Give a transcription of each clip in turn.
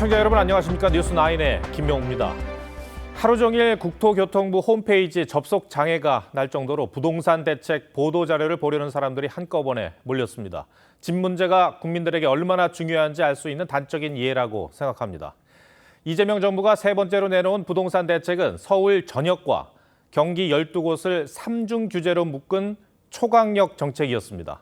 시청자 여러분 안녕하십니까? 뉴스9의 김명우입니다. 하루 종일 국토교통부 홈페이지 접속 장애가 날 정도로 부동산 대책 보도자료를 보려는 사람들이 한꺼번에 몰렸습니다. 집 문제가 국민들에게 얼마나 중요한지 알 수 있는 단적인 예라고 생각합니다. 이재명 정부가 세 번째로 내놓은 부동산 대책은 서울 전역과 경기 12곳을 삼중 규제로 묶은 초강력 정책이었습니다.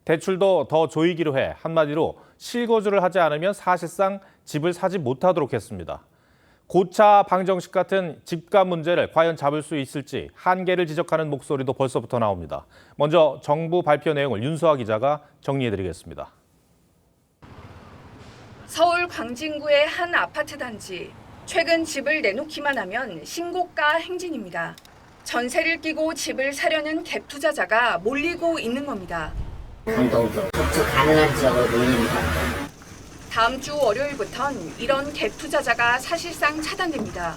대출도 더 조이기로 해 한마디로 실거주를 하지 않으면 사실상 집을 사지 못하도록 했습니다. 고차 방정식 같은 집값 문제를 과연 잡을 수 있을지 한계를 지적하는 목소리도 벌써부터 나옵니다. 먼저 정부 발표 내용을 윤수아 기자가 정리해드리겠습니다. 서울 광진구의 한 아파트 단지. 최근 집을 내놓기만 하면 신고가 행진입니다. 전세를 끼고 집을 사려는 갭 투자자가 몰리고 있는 겁니다. 더욱더 접촉 가능한 지역으로 몰립니다. 다음 주 월요일부턴 이런 갭 투자자가 사실상 차단됩니다.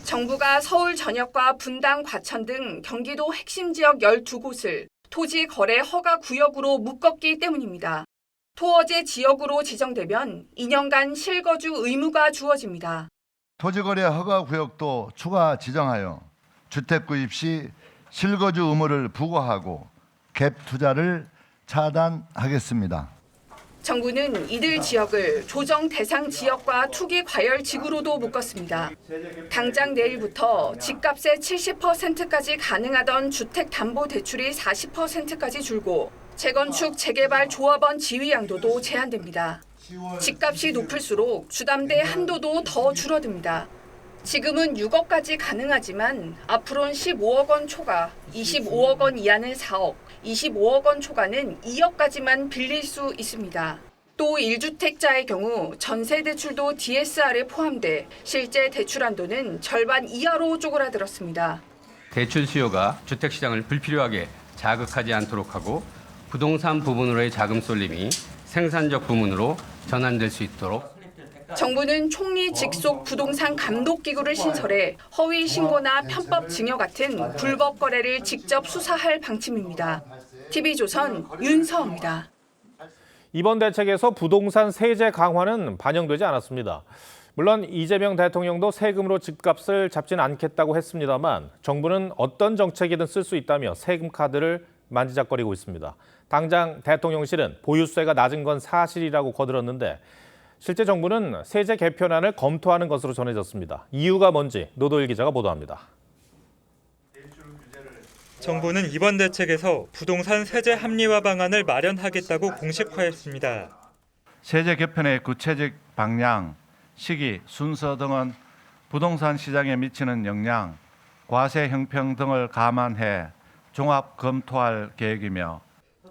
정부가 서울 전역과 분당, 과천 등 경기도 핵심 지역 12곳을 토지 거래 허가 구역으로 묶었기 때문입니다. 토어제 지역으로 지정되면 2년간 실거주 의무가 주어집니다. 토지거래 허가 구역도 추가 지정하여 주택 구입 시 실거주 의무를 부과하고 갭 투자를 차단하겠습니다. 정부는 이들 지역을 조정 대상 지역과 투기 과열 지구로도 묶었습니다. 당장 내일부터 집값의 70%까지 가능하던 주택담보대출이 40%까지 줄고 재건축, 재개발 조합원 지위 양도도 제한됩니다. 집값이 높을수록 주담대 한도도 더 줄어듭니다. 지금은 6억까지 가능하지만 앞으로는 15억 원 초과, 25억 원 이하는 4억, 25억 원 초과는 2억까지만 빌릴 수 있습니다. 또 1주택자의 경우 전세 대출도 DSR에 포함돼 실제 대출 한도는 절반 이하로 쪼그라들었습니다. 대출 수요가 주택시장을 불필요하게 자극하지 않도록 하고 부동산 부분으로의 자금 쏠림이 생산적 부문으로 전환될 수 있도록 정부는 총리 직속 부동산 감독기구를 신설해 허위 신고나 편법 증여 같은 불법 거래를 직접 수사할 방침입니다. TV조선 윤서입니다. 이번 대책에서 부동산 세제 강화는 반영되지 않았습니다. 물론 이재명 대통령도 세금으로 집값을 잡지는 않겠다고 했습니다만 정부는 어떤 정책이든 쓸 수 있다며 세금 카드를 만지작거리고 있습니다. 당장 대통령실은 보유세가 낮은 건 사실이라고 거들었는데 실제 정부는 세제 개편안을 검토하는 것으로 전해졌습니다. 이유가 뭔지 노도일 기자가 보도합니다. 정부는 이번 대책에서 부동산 세제 합리화 방안을 마련하겠다고 공식화했습니다. 세제 개편의 구체적 방향, 시기, 순서 등은 부동산 시장에 미치는 영향, 과세 형평 등을 감안해 종합 검토할 계획이며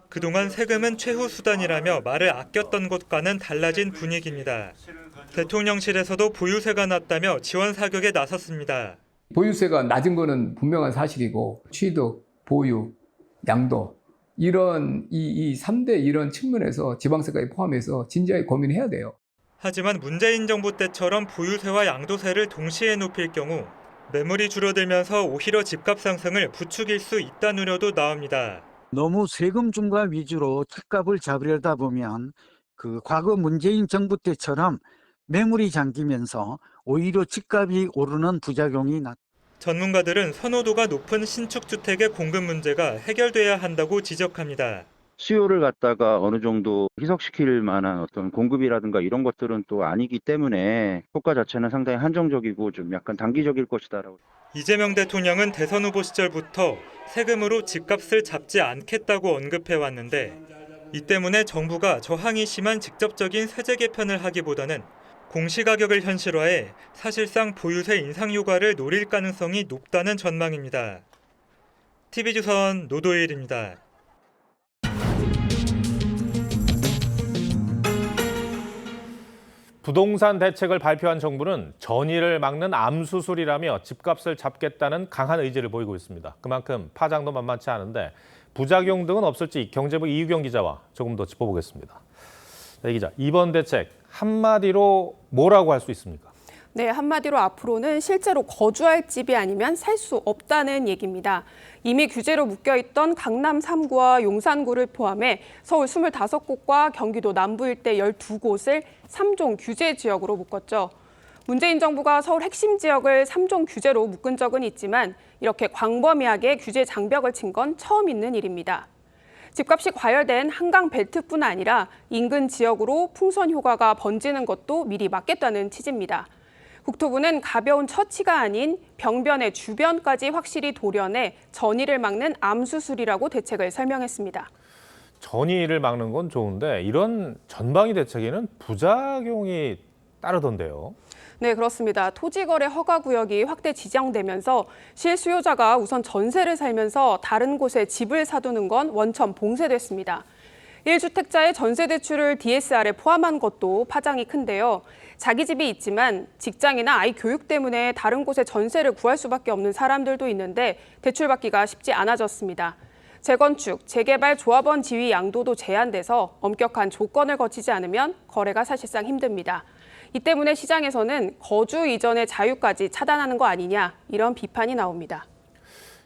그동안 세금은 최후 수단이라며 말을 아꼈던 것과는 달라진 분위기입니다. 대통령실에서도 보유세가 낮다며 지원 사격에 나섰습니다. 보유세가 낮은 거는 분명한 사실이고 취득, 보유, 양도 이런 이 3대 이런 측면에서 지방세까지 포함해서 진지하게 고민해야 돼요. 하지만 문재인 정부 때처럼 보유세와 양도세를 동시에 높일 경우 매물이 줄어들면서 오히려 집값 상승을 부추길 수 있다는 우려도 나옵니다. 너무 세금 중과 위주로 집값을 잡으려다 보면 과거 문재인 정부 때처럼 매물이 잠기면서 오히려 집값이 오르는 부작용이 나타납니다. 전문가들은 선호도가 높은 신축 주택의 공급 문제가 해결돼야 한다고 지적합니다. 수요를 갖다가 어느 정도 희석시킬 만한 어떤 공급이라든가 이런 것들은 또 아니기 때문에 효과 자체는 상당히 한정적이고 좀 약간 단기적일 것이다라고. 이재명 대통령은 대선 후보 시절부터 세금으로 집값을 잡지 않겠다고 언급해왔는데 이 때문에 정부가 저항이 심한 직접적인 세제 개편을 하기보다는 공시가격을 현실화해 사실상 보유세 인상 효과를 노릴 가능성이 높다는 전망입니다. TV조선 노도일입니다. 부동산 대책을 발표한 정부는 전이를 막는 암수술이라며 집값을 잡겠다는 강한 의지를 보이고 있습니다. 그만큼 파장도 만만치 않은데 부작용 등은 없을지 경제부 이유경 기자와 조금 더 짚어보겠습니다. 이 기자, 이번 대책 한마디로 뭐라고 할 수 있습니까? 네, 한마디로 앞으로는 실제로 거주할 집이 아니면 살 수 없다는 얘기입니다. 이미 규제로 묶여있던 강남 3구와 용산구를 포함해 서울 25곳과 경기도 남부 일대 12곳을 3종 규제 지역으로 묶었죠. 문재인 정부가 서울 핵심 지역을 3종 규제로 묶은 적은 있지만 이렇게 광범위하게 규제 장벽을 친 건 처음 있는 일입니다. 집값이 과열된 한강 벨트뿐 아니라 인근 지역으로 풍선 효과가 번지는 것도 미리 막겠다는 취지입니다. 국토부는 가벼운 처치가 아닌 병변의 주변까지 확실히 도려내 전이를 막는 암수술이라고 대책을 설명했습니다. 전이를 막는 건 좋은데 이런 전방위 대책에는 부작용이 따르던데요. 네, 그렇습니다. 토지거래 허가구역이 확대 지정되면서 실수요자가 우선 전세를 살면서 다른 곳에 집을 사두는 건 원천 봉쇄됐습니다. 1주택자의 전세 대출을 DSR에 포함한 것도 파장이 큰데요. 자기 집이 있지만 직장이나 아이 교육 때문에 다른 곳에 전세를 구할 수밖에 없는 사람들도 있는데 대출받기가 쉽지 않아졌습니다. 재건축, 재개발 조합원 지위 양도도 제한돼서 엄격한 조건을 거치지 않으면 거래가 사실상 힘듭니다. 이 때문에 시장에서는 거주 이전의 자유까지 차단하는 거 아니냐 이런 비판이 나옵니다.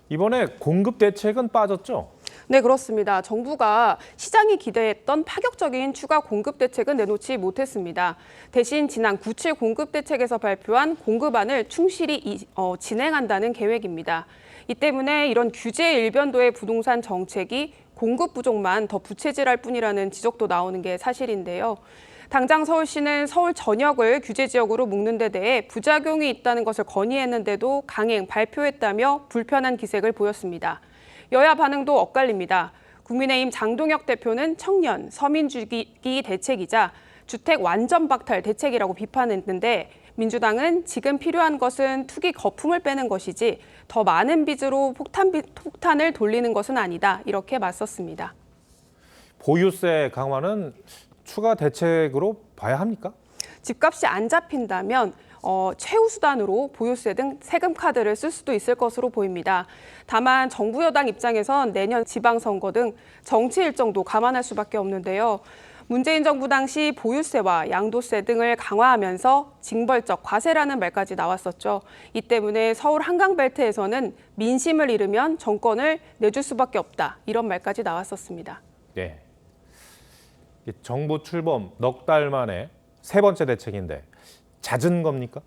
이번에 공급 대책은 빠졌죠? 네, 그렇습니다. 정부가 시장이 기대했던 파격적인 추가 공급 대책은 내놓지 못했습니다. 대신 지난 9.7 공급 대책에서 발표한 공급안을 충실히 진행한다는 계획입니다. 이 때문에 이런 규제 일변도의 부동산 정책이 공급 부족만 더 부채질할 뿐이라는 지적도 나오는 게 사실인데요. 당장 서울시는 서울 전역을 규제 지역으로 묶는 데 대해 부작용이 있다는 것을 건의했는데도 강행 발표했다며 불편한 기색을 보였습니다. 여야 반응도 엇갈립니다. 국민의힘 장동혁 대표는 청년, 서민 주기 대책이자 주택 완전 박탈 대책이라고 비판했는데 민주당은 지금 필요한 것은 투기 거품을 빼는 것이지 더 많은 빚으로 폭탄을 돌리는 것은 아니다. 이렇게 맞섰습니다. 보유세 강화는 추가 대책으로 봐야 합니까? 집값이 안 잡힌다면 최후 수단으로 보유세 등 세금 카드를 쓸 수도 있을 것으로 보입니다. 다만 정부 여당 입장에선 내년 지방선거 등 정치 일정도 감안할 수밖에 없는데요. 문재인 정부 당시 보유세와 양도세 등을 강화하면서 징벌적 과세라는 말까지 나왔었죠. 이 때문에 서울 한강벨트에서는 민심을 잃으면 정권을 내줄 수밖에 없다. 이런 말까지 나왔었습니다. 네. 정부 출범 넉 달 만에 세 번째 대책인데 잦은 겁니까?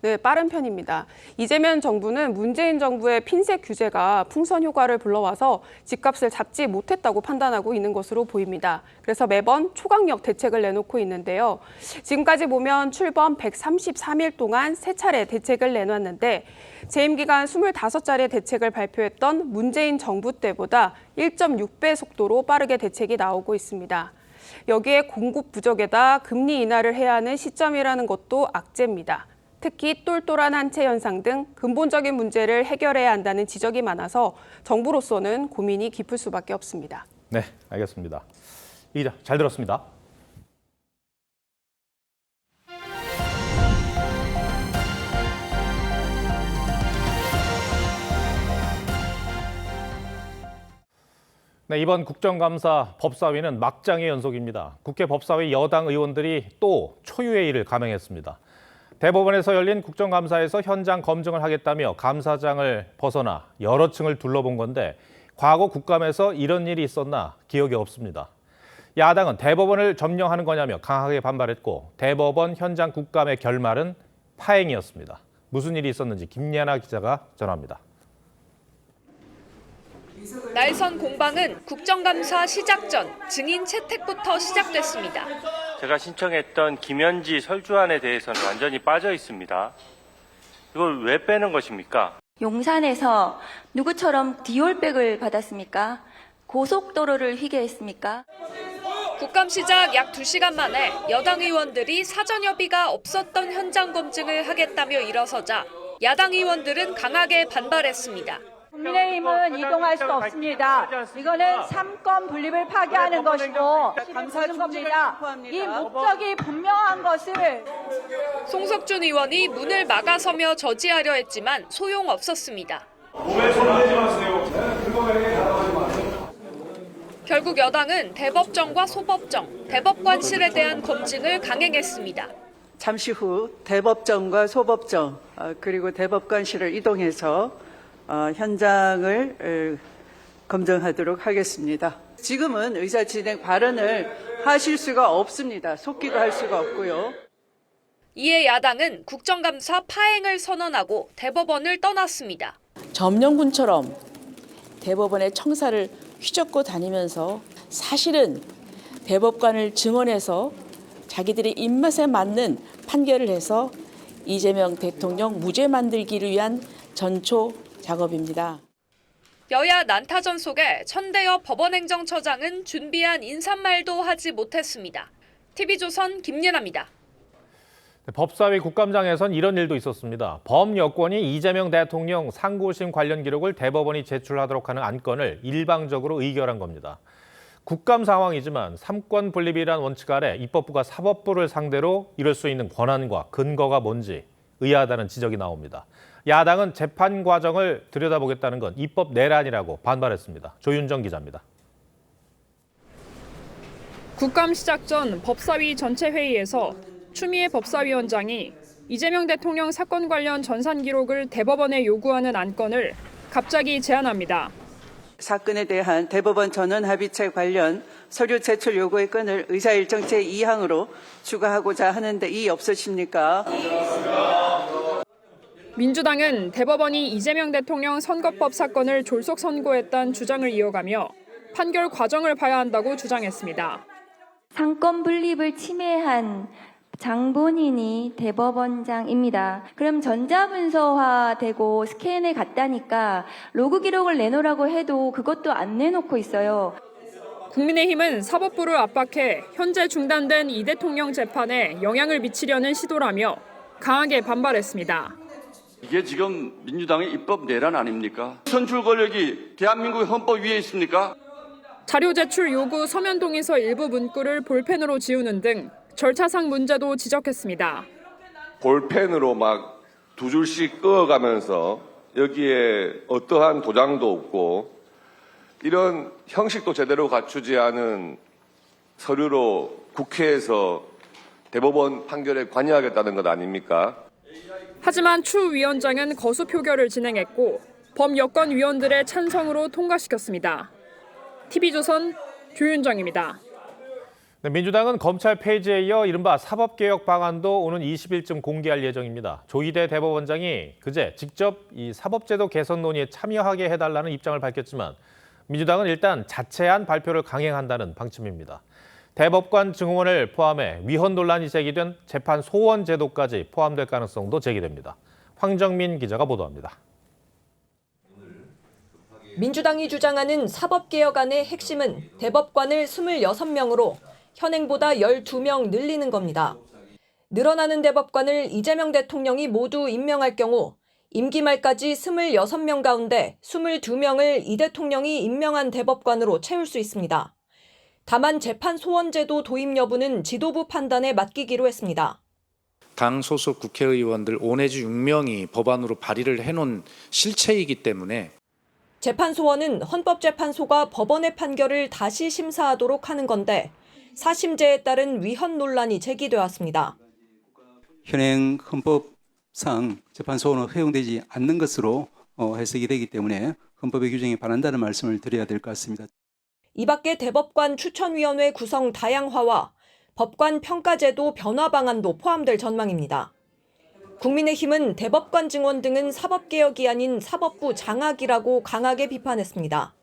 네, 빠른 편입니다. 이재명 정부는 문재인 정부의 핀셋 규제가 풍선 효과를 불러와서 집값을 잡지 못했다고 판단하고 있는 것으로 보입니다. 그래서 매번 초강력 대책을 내놓고 있는데요. 지금까지 보면 출범 133일 동안 3차례 대책을 내놨는데 재임 기간 25차례 대책을 발표했던 문재인 정부 때보다 1.6배 속도로 빠르게 대책이 나오고 있습니다. 여기에 공급 부족에다 금리 인하를 해야 하는 시점이라는 것도 악재입니다. 특히 똘똘한 한채 현상 등 근본적인 문제를 해결해야 한다는 지적이 많아서 정부로서는 고민이 깊을 수밖에 없습니다. 네, 알겠습니다. 이 기자, 잘 들었습니다. 네, 이번 국정감사 법사위는 막장의 연속입니다. 국회 법사위 여당 의원들이 또 초유의 감행을 감행했습니다. 대법원에서 열린 국정감사에서 현장 검증을 하겠다며 감사장을 벗어나 여러 층을 둘러본 건데 과거 국감에서 이런 일이 있었나 기억이 없습니다. 야당은 대법원을 점령하는 거냐며 강하게 반발했고 대법원 현장 국감의 결말은 파행이었습니다. 무슨 일이 있었는지 김예나 기자가 전합니다. 날선 공방은 국정감사 시작 전 증인 채택부터 시작됐습니다. 제가 신청했던 김현지 설주안에 대해서는 완전히 빠져 있습니다. 이걸 왜 빼는 것입니까? 용산에서 누구처럼 디올백을 받았습니까? 고속도로를 휘게했습니까? 국감 시작 약 2시간 만에 여당 의원들이 사전 협의가 없었던 현장 검증을 하겠다며 일어서자 야당 의원들은 강하게 반발했습니다. 국민의힘은 이동할 수 없습니다. 이거는 3권 분립을 파기하는 것이고 감사는 겁니다. 이 목적이 분명한 것을 송석준 의원이 문을 막아서며 저지하려 했지만 소용없었습니다. 결국 여당은 대법정과 소법정, 대법관실에 대한 검증을 강행했습니다. 잠시 후 대법정과 소법정 그리고 대법관실을 이동해서 현장을 검증하도록 하겠습니다. 지금은 의사 진행 발언을 하실 수가 없습니다. 속기도 할 수가 없고요. 이에 야당은 국정감사 파행을 선언하고 대법원을 떠났습니다. 점령군처럼 대법원의 청사를 휘젓고 다니면서 사실은 대법관을 증언해서 자기들의 입맛에 맞는 판결을 해서 이재명 대통령 무죄 만들기를 위한 전초 작업입니다. 여야 난타전 속에 천대엽 법원행정처장은 준비한 인사말도 하지 못했습니다. TV조선 김예나입니다. 법사위 국감장에선 이런 일도 있었습니다. 범여권이 이재명 대통령 상고심 관련 기록을 대법원이 제출하도록 하는 안건을 일방적으로 의결한 겁니다. 국감 상황이지만 삼권 분립이란 원칙 아래 입법부가 사법부를 상대로 이럴 수 있는 권한과 근거가 뭔지 의아하다는 지적이 나옵니다. 야당은 재판 과정을 들여다보겠다는 건 입법 내란이라고 반발했습니다. 조윤정 기자입니다. 국감 시작 전 법사위 전체 회의에서 추미애 법사위원장이 이재명 대통령 사건 관련 전산 기록을 대법원에 요구하는 안건을 갑자기 제안합니다. 사건에 대한 대법원 전원 합의체 관련 서류 제출 요구의 건을 의사일정 제2항으로 추가하고자 하는데 이의 없으십니까? 민주당은 대법원이 이재명 대통령 선거법 사건을 졸속 선고했다는 주장을 이어가며 판결 과정을 봐야 한다고 주장했습니다. 상권 분립을 침해한 장본인이 대법원장입니다. 그럼 전자문서화되고 스캔에 갔다니까 로그 기록을 내놓으라고 해도 그것도 안 내놓고 있어요. 국민의힘은 사법부를 압박해 현재 중단된 이 대통령 재판에 영향을 미치려는 시도라며 강하게 반발했습니다. 이게 지금 민주당의 입법 내란 아닙니까? 선출 권력이 대한민국의 헌법 위에 있습니까? 자료 제출 요구 서면 동의서 일부 문구를 볼펜으로 지우는 등 절차상 문제도 지적했습니다. 볼펜으로 막 두 줄씩 그어가면서 여기에 어떠한 도장도 없고 이런 형식도 제대로 갖추지 않은 서류로 국회에서 대법원 판결에 관여하겠다는 것 아닙니까? 하지만 추 위원장은 거수 표결을 진행했고 범여권 위원들의 찬성으로 통과시켰습니다. TV조선 조윤정입니다. 민주당은 검찰 폐지에 이어 이른바 사법개혁 방안도 오는 20일쯤 공개할 예정입니다. 조희대 대법원장이 그제 직접 이 사법제도 개선 논의에 참여하게 해달라는 입장을 밝혔지만 민주당은 일단 자체안 발표를 강행한다는 방침입니다. 대법관 증언을 포함해 위헌 논란이 제기된 재판 소원 제도까지 포함될 가능성도 제기됩니다. 황정민 기자가 보도합니다. 민주당이 주장하는 사법개혁안의 핵심은 대법관을 26명으로 현행보다 12명 늘리는 겁니다. 늘어나는 대법관을 이재명 대통령이 모두 임명할 경우 임기 말까지 26명 가운데 22명을 이 대통령이 임명한 대법관으로 채울 수 있습니다. 다만 재판 소원제도 도입 여부는 지도부 판단에 맡기기로 했습니다. 당 소속 국회의원들 5 내지 6명이 법안으로 발의를 해놓은 실체이기 때문에 재판 소원은 헌법재판소가 법원의 판결을 다시 심사하도록 하는 건데 사심제에 따른 위헌 논란이 제기되었습니다. 현행 헌법상 재판 소원은 허용되지 않는 것으로 해석이 되기 때문에 헌법의 규정에 반한다는 말씀을 드려야 될 것 같습니다. 이 밖에 대법관 추천위원회 구성 다양화와 법관 평가제도 변화 방안도 포함될 전망입니다. 국민의힘은 대법관 증언 등은 사법개혁이 아닌 사법부 장악이라고 강하게 비판했습니다.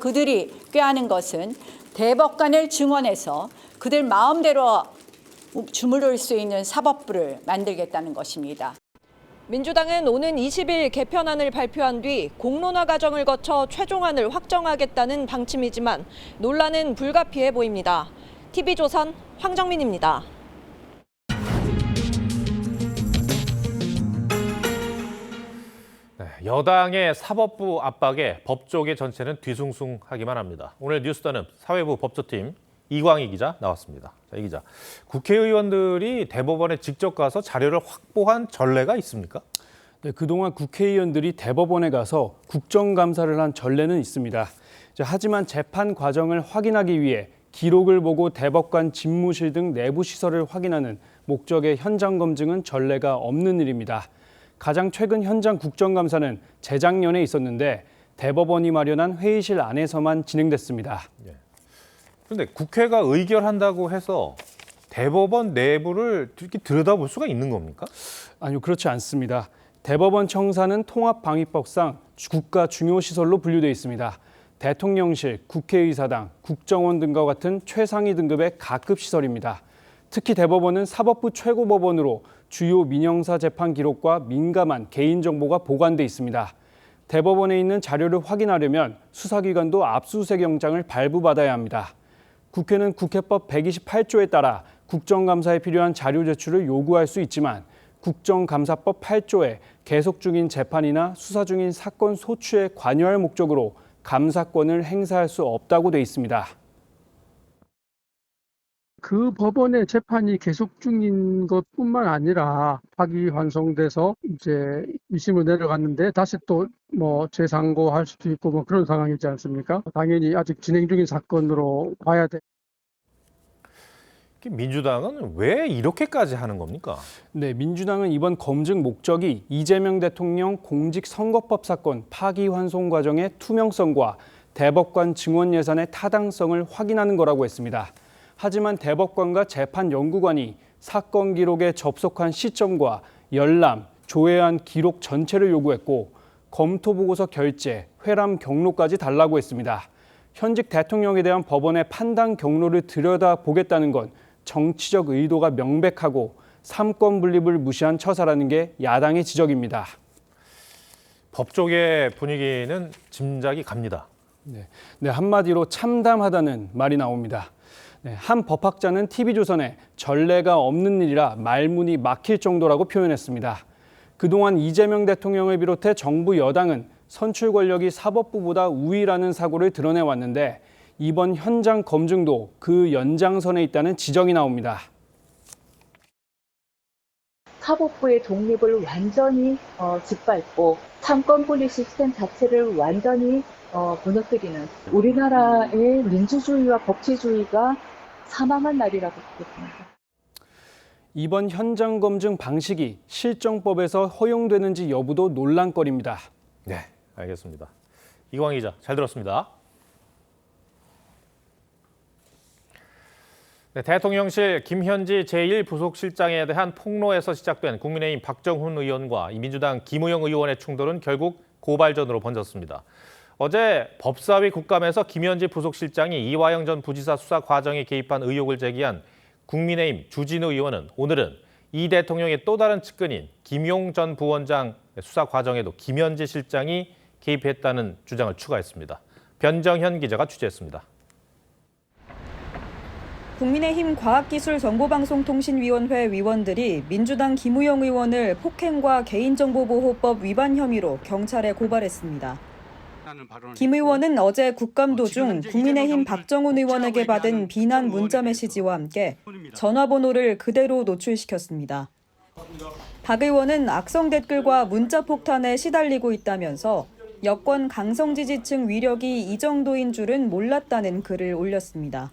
그들이 꾀하는 것은 대법관을 증언해서 그들 마음대로 주무를 수 있는 사법부를 만들겠다는 것입니다. 민주당은 오는 20일 개편안을 발표한 뒤 공론화 과정을 거쳐 최종안을 확정하겠다는 방침이지만 논란은 불가피해 보입니다. TV조선 황정민입니다. 여당의 사법부 압박에 법조계 전체는 뒤숭숭하기만 합니다. 오늘 뉴스단은 사회부 법조팀 이광희 기자 나왔습니다. 자, 이 기자, 국회의원들이 대법원에 직접 가서 자료를 확보한 전례가 있습니까? 네, 그동안 국회의원들이 대법원에 가서 국정감사를 한 전례는 있습니다. 하지만 재판 과정을 확인하기 위해 기록을 보고 대법관 집무실 등 내부 시설을 확인하는 목적의 현장 검증은 전례가 없는 일입니다. 가장 최근 현장 국정감사는 재작년에 있었는데 대법원이 마련한 회의실 안에서만 진행됐습니다. 그런데 국회가 의결한다고 해서 대법원 내부를 이렇게 들여다볼 수가 있는 겁니까? 아니요, 그렇지 않습니다. 대법원 청사는 통합방위법상 국가 중요시설로 분류되어 있습니다. 대통령실, 국회의사당, 국정원 등과 같은 최상위 등급의 가급 시설입니다. 특히 대법원은 사법부 최고법원으로 주요 민형사 재판 기록과 민감한 개인정보가 보관돼 있습니다. 대법원에 있는 자료를 확인하려면 수사기관도 압수수색 영장을 발부받아야 합니다. 국회는 국회법 128조에 따라 국정감사에 필요한 자료 제출을 요구할 수 있지만 국정감사법 8조에 계속 중인 재판이나 수사 중인 사건 소추에 관여할 목적으로 감사권을 행사할 수 없다고 돼 있습니다. 그 법원의 재판이 계속 중인 것뿐만 아니라 파기환송돼서 이제 2심으로 내려갔는데 다시 또 뭐 재상고할 수도 있고 뭐 그런 상황이지 않습니까? 당연히 아직 진행 중인 사건으로 봐야 돼. 민주당은 왜 이렇게까지 하는 겁니까? 네, 민주당은 이번 검증 목적이 이재명 대통령 공직선거법 사건 파기환송 과정의 투명성과 대법관 증언 예산의 타당성을 확인하는 거라고 했습니다. 하지만 대법관과 재판연구관이 사건 기록에 접속한 시점과 열람, 조회한 기록 전체를 요구했고 검토보고서 결재, 회람 경로까지 달라고 했습니다. 현직 대통령에 대한 법원의 판단 경로를 들여다보겠다는 건 정치적 의도가 명백하고 삼권 분립을 무시한 처사라는 게 야당의 지적입니다. 법조계 분위기는 짐작이 갑니다. 네, 한마디로 참담하다는 말이 나옵니다. 한 법학자는 TV조선에 전례가 없는 일이라 말문이 막힐 정도라고 표현했습니다. 그동안 이재명 대통령을 비롯해 정부 여당은 선출 권력이 사법부보다 우위라는 사고를 드러내왔는데 이번 현장 검증도 그 연장선에 있다는 지적이 나옵니다. 사법부의 독립을 완전히 짓밟고 삼권 분립 시스템 자체를 완전히 무너뜨리는 우리나라의 민주주의와 법치주의가 사망한 날이라고 보겠습니다. 이번 현장 검증 방식이 실정법에서 허용되는지 여부도 논란거리입니다. 네, 알겠습니다. 이광희 기자, 잘 들었습니다. 네, 대통령실 김현지 제1부속실장에 대한 폭로에서 시작된 국민의힘 박정훈 의원과 민주당 김우영 의원의 충돌은 결국 고발전으로 번졌습니다. 어제 법사위 국감에서 김현지 부속실장이 이화영 전 부지사 수사 과정에 개입한 의혹을 제기한 국민의힘 주진우 의원은 오늘은 이 대통령의 또 다른 측근인 김용 전 부원장 수사 과정에도 김현지 실장이 개입했다는 주장을 추가했습니다. 변정현 기자가 취재했습니다. 국민의힘 과학기술정보방송통신위원회 위원들이 민주당 김우영 의원을 폭행과 개인정보보호법 위반 혐의로 경찰에 고발했습니다. 김 의원은 어제 국감 도중 국민의힘 박정훈 의원에게 받은 비난 문자 메시지와 함께 전화번호를 그대로 노출시켰습니다. 박 의원은 악성 댓글과 문자 폭탄에 시달리고 있다면서 여권 강성 지지층 위력이 이 정도인 줄은 몰랐다는 글을 올렸습니다.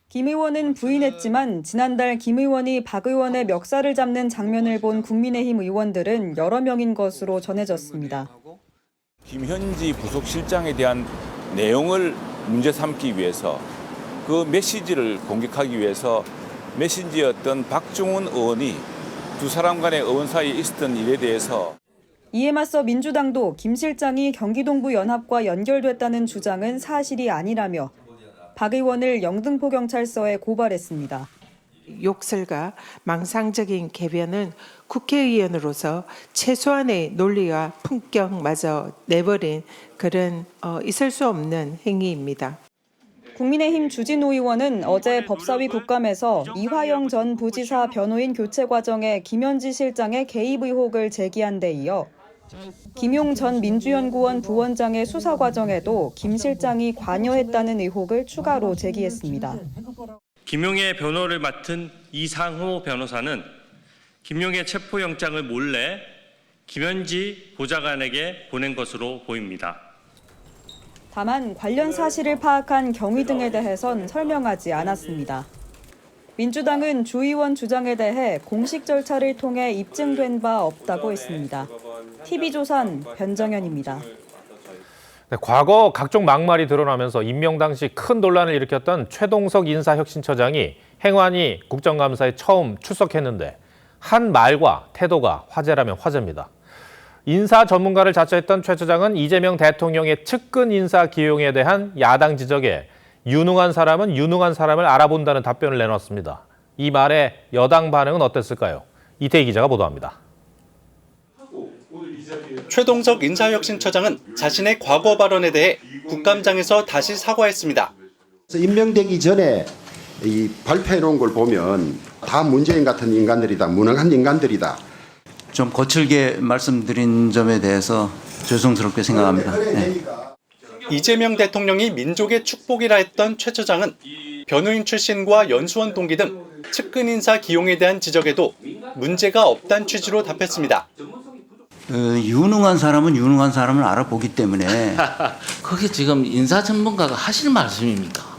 김 의원은 부인했지만 지난달 김 의원이 박 의원의 멱살을 잡는 장면을 본 국민의힘 의원들은 여러 명인 것으로 전해졌습니다. 김현지 부속실장에 대한 내용을 문제 삼기 위해서 그 메시지를 공격하기 위해서 메신저였던 박정훈 의원이 두 사람 간의 의원 사이에 있었던 일에 대해서 이에 맞서 민주당도 김 실장이 경기동부 연합과 연결됐다는 주장은 사실이 아니라며 박 의원을 영등포경찰서에 고발했습니다. 욕설과 망상적인 궤변은 국회의원으로서 최소한의 논리와 품격마저 내버린 그런 있을 수 없는 행위입니다. 국민의힘 주진우 의원은 어제 법사위 국감에서 이화영 전 부지사 변호인 교체 과정에 김현지 실장의 개입 의혹을 제기한 데 이어 김용 전 민주연구원 부원장의 수사 과정에도 김 실장이 관여했다는 의혹을 추가로 제기했습니다. 김용의 변호를 맡은 이상호 변호사는 김용의 체포영장을 몰래 김현지 보좌관에게 보낸 것으로 보입니다. 다만 관련 사실을 파악한 경위 등에 대해선 설명하지 않았습니다. 민주당은 주 의원 주장에 대해 공식 절차를 통해 입증된 바 없다고 했습니다. TV조선 변정현입니다. 네, 과거 각종 막말이 드러나면서 임명 당시 큰 논란을 일으켰던 최동석 인사혁신처장이 행안위 국정감사에 처음 출석했는데 한 말과 태도가 화제라면 화제입니다. 인사 전문가를 자처했던 최 처장은 이재명 대통령의 측근 인사 기용에 대한 야당 지적에 유능한 사람은 유능한 사람을 알아본다는 답변을 내놨습니다. 이 말에 여당 반응은 어땠을까요? 이태희 기자가 보도합니다. 최동석 인사혁신처장은 자신의 과거 발언에 대해 국감장에서 다시 사과했습니다. 임명되기 전에 이 발표해놓은 걸 보면 다 문재인 같은 인간들이다, 무능한 인간들이다. 좀 거칠게 말씀드린 점에 대해서 죄송스럽게 생각합니다. 네. 이재명 대통령이 민족의 축복이라 했던 최 처장은 변호인 출신과 연수원 동기 등 측근 인사 기용에 대한 지적에도 문제가 없다는 취지로 답했습니다. 유능한 사람은 유능한 사람을 알아보기 때문에 그게 지금 인사 전문가가 하실 말씀입니까?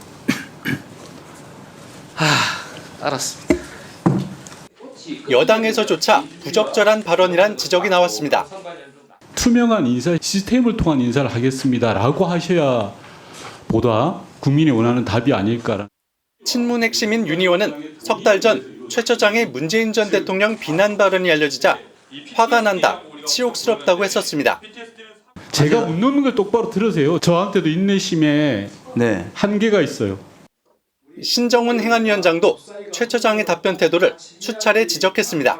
알았습니다. 여당에서조차 부적절한 발언이란 지적이 나왔습니다. 투명한 인사 시스템을 통한 인사를 하겠습니다라고 하셔야 보다 국민이 원하는 답이 아닐까. 친문 핵심인 윤 의원은 석 달 전 최 처장의 문재인 전 대통령 비난 발언이 알려지자 화가 난다, 치욕스럽다고 했었습니다. 제가 묻는 걸 똑바로 들으세요. 저한테도 인내심에 한계가 있어요. 신정훈 행안위원장도 최 처장의 답변 태도를 수차례 지적했습니다.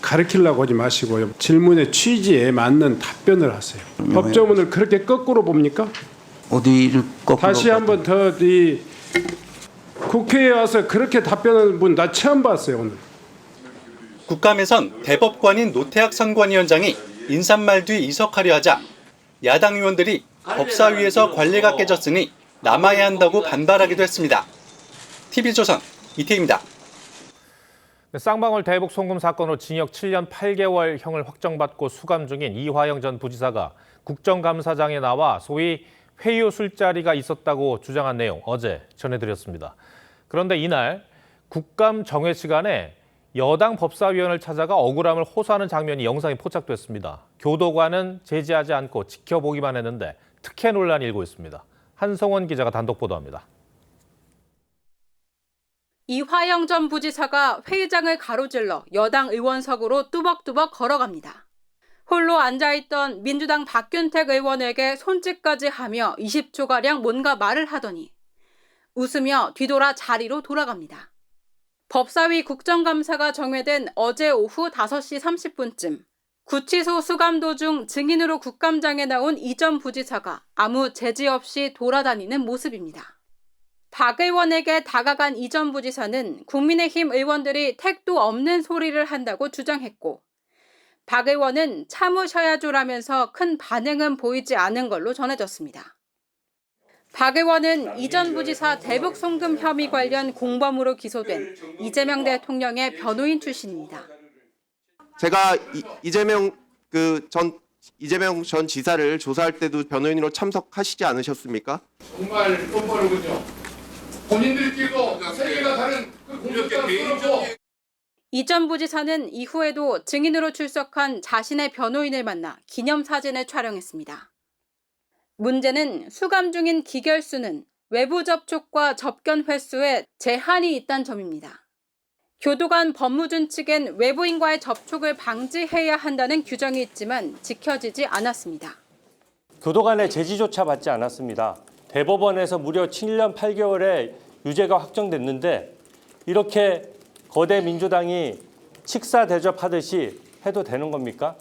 가르치려고 하지 마시고요. 질문의 취지에 맞는 답변을 하세요. 법조문을 그렇게 거꾸로 봅니까? 어디를 거꾸로 다시 한번 더 이 국회에 와서 그렇게 답변하는 분 나 처음 봤어요, 오늘. 국감에선 대법관인 노태학 선관위원장이 인사말 뒤 이석하려 하자 야당 의원들이 법사위에서 관리가 깨졌으니 남아야 한다고 반발하기도 했습니다. TV조선 이태희입니다. 쌍방울 대북 송금 사건으로 징역 7년 8개월형을 확정받고 수감 중인 이화영 전 부지사가 국정감사장에 나와 소위 회유 술자리가 있었다고 주장한 내용 어제 전해드렸습니다. 그런데 이날 국감 정회 시간에 여당 법사위원을 찾아가 억울함을 호소하는 장면이 영상에 포착됐습니다. 교도관은 제지하지 않고 지켜보기만 했는데 특혜 논란이 일고 있습니다. 한성원 기자가 단독 보도합니다. 이화영 전 부지사가 회의장을 가로질러 여당 의원석으로 뚜벅뚜벅 걸어갑니다. 홀로 앉아있던 민주당 박균택 의원에게 손짓까지 하며 20초가량 뭔가 말을 하더니 웃으며 뒤돌아 자리로 돌아갑니다. 법사위 국정감사가 정회된 어제 오후 5시 30분쯤 구치소 수감 도중 증인으로 국감장에 나온 이 전 부지사가 아무 제지 없이 돌아다니는 모습입니다. 박 의원에게 다가간 이 전 부지사는 국민의힘 의원들이 택도 없는 소리를 한다고 주장했고 박 의원은 참으셔야죠라면서 큰 반응은 보이지 않은 걸로 전해졌습니다. 박 의원은 이 전 부지사 대북 송금 혐의 관련 공범으로 기소된 이재명 대통령의 변호인 출신입니다. 제가 이재명 전 지사를 조사할 때도 변호인으로 참석하시지 않으셨습니까? 정말 뻔뻔하군요. 본인들끼리도 세계가 다른 그 공격과 개인적. 이 전 부지사는 이후에도 증인으로 출석한 자신의 변호인을 만나 기념사진을 촬영했습니다. 문제는 수감 중인 기결수는 외부 접촉과 접견 횟수에 제한이 있다는 점입니다. 교도관 법무준 측엔 외부인과의 접촉을 방지해야 한다는 규정이 있지만 지켜지지 않았습니다. 교도관의 제지조차 받지 않았습니다. 대법원에서 무려 7년 8개월의 유죄가 확정됐는데 이렇게 거대 민주당이 식사 대접하듯이 해도 되는 겁니까?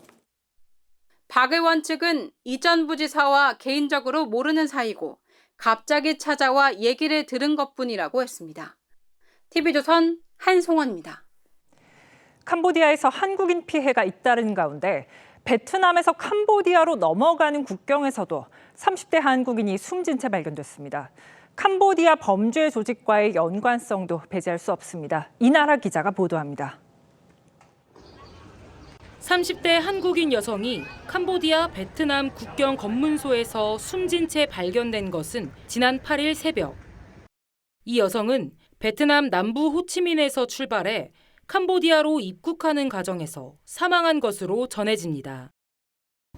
박 의원 측은 이 전 부지사와 개인적으로 모르는 사이고 갑자기 찾아와 얘기를 들은 것뿐이라고 했습니다. TV조선 한송원입니다. 캄보디아에서 한국인 피해가 잇따르는 가운데 베트남에서 캄보디아로 넘어가는 국경에서도 30대 한국인이 숨진 채 발견됐습니다. 캄보디아 범죄 조직과의 연관성도 배제할 수 없습니다. 이나라 기자가 보도합니다. 30대 한국인 여성이 캄보디아 베트남 국경 검문소에서 숨진 채 발견된 것은 지난 8일 새벽. 이 여성은 베트남 남부 호치민에서 출발해 캄보디아로 입국하는 과정에서 사망한 것으로 전해집니다.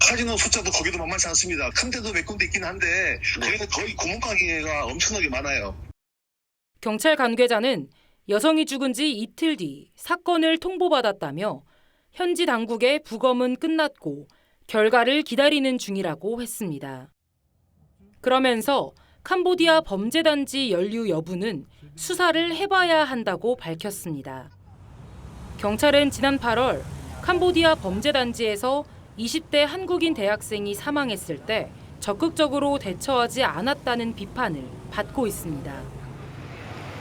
카지노 숫자도 거기도 만만치 않습니다. 큰 데도 몇 군데 있긴 한데 거의 고문가게가 엄청나게 많아요. 경찰 관계자는 여성이 죽은 지 이틀 뒤 사건을 통보받았다며 현지 당국의 부검은 끝났고 결과를 기다리는 중이라고 했습니다. 그러면서 캄보디아 범죄단지 연루 여부는 수사를 해봐야 한다고 밝혔습니다. 경찰은 지난 8월 캄보디아 범죄단지에서 20대 한국인 대학생이 사망했을 때 적극적으로 대처하지 않았다는 비판을 받고 있습니다.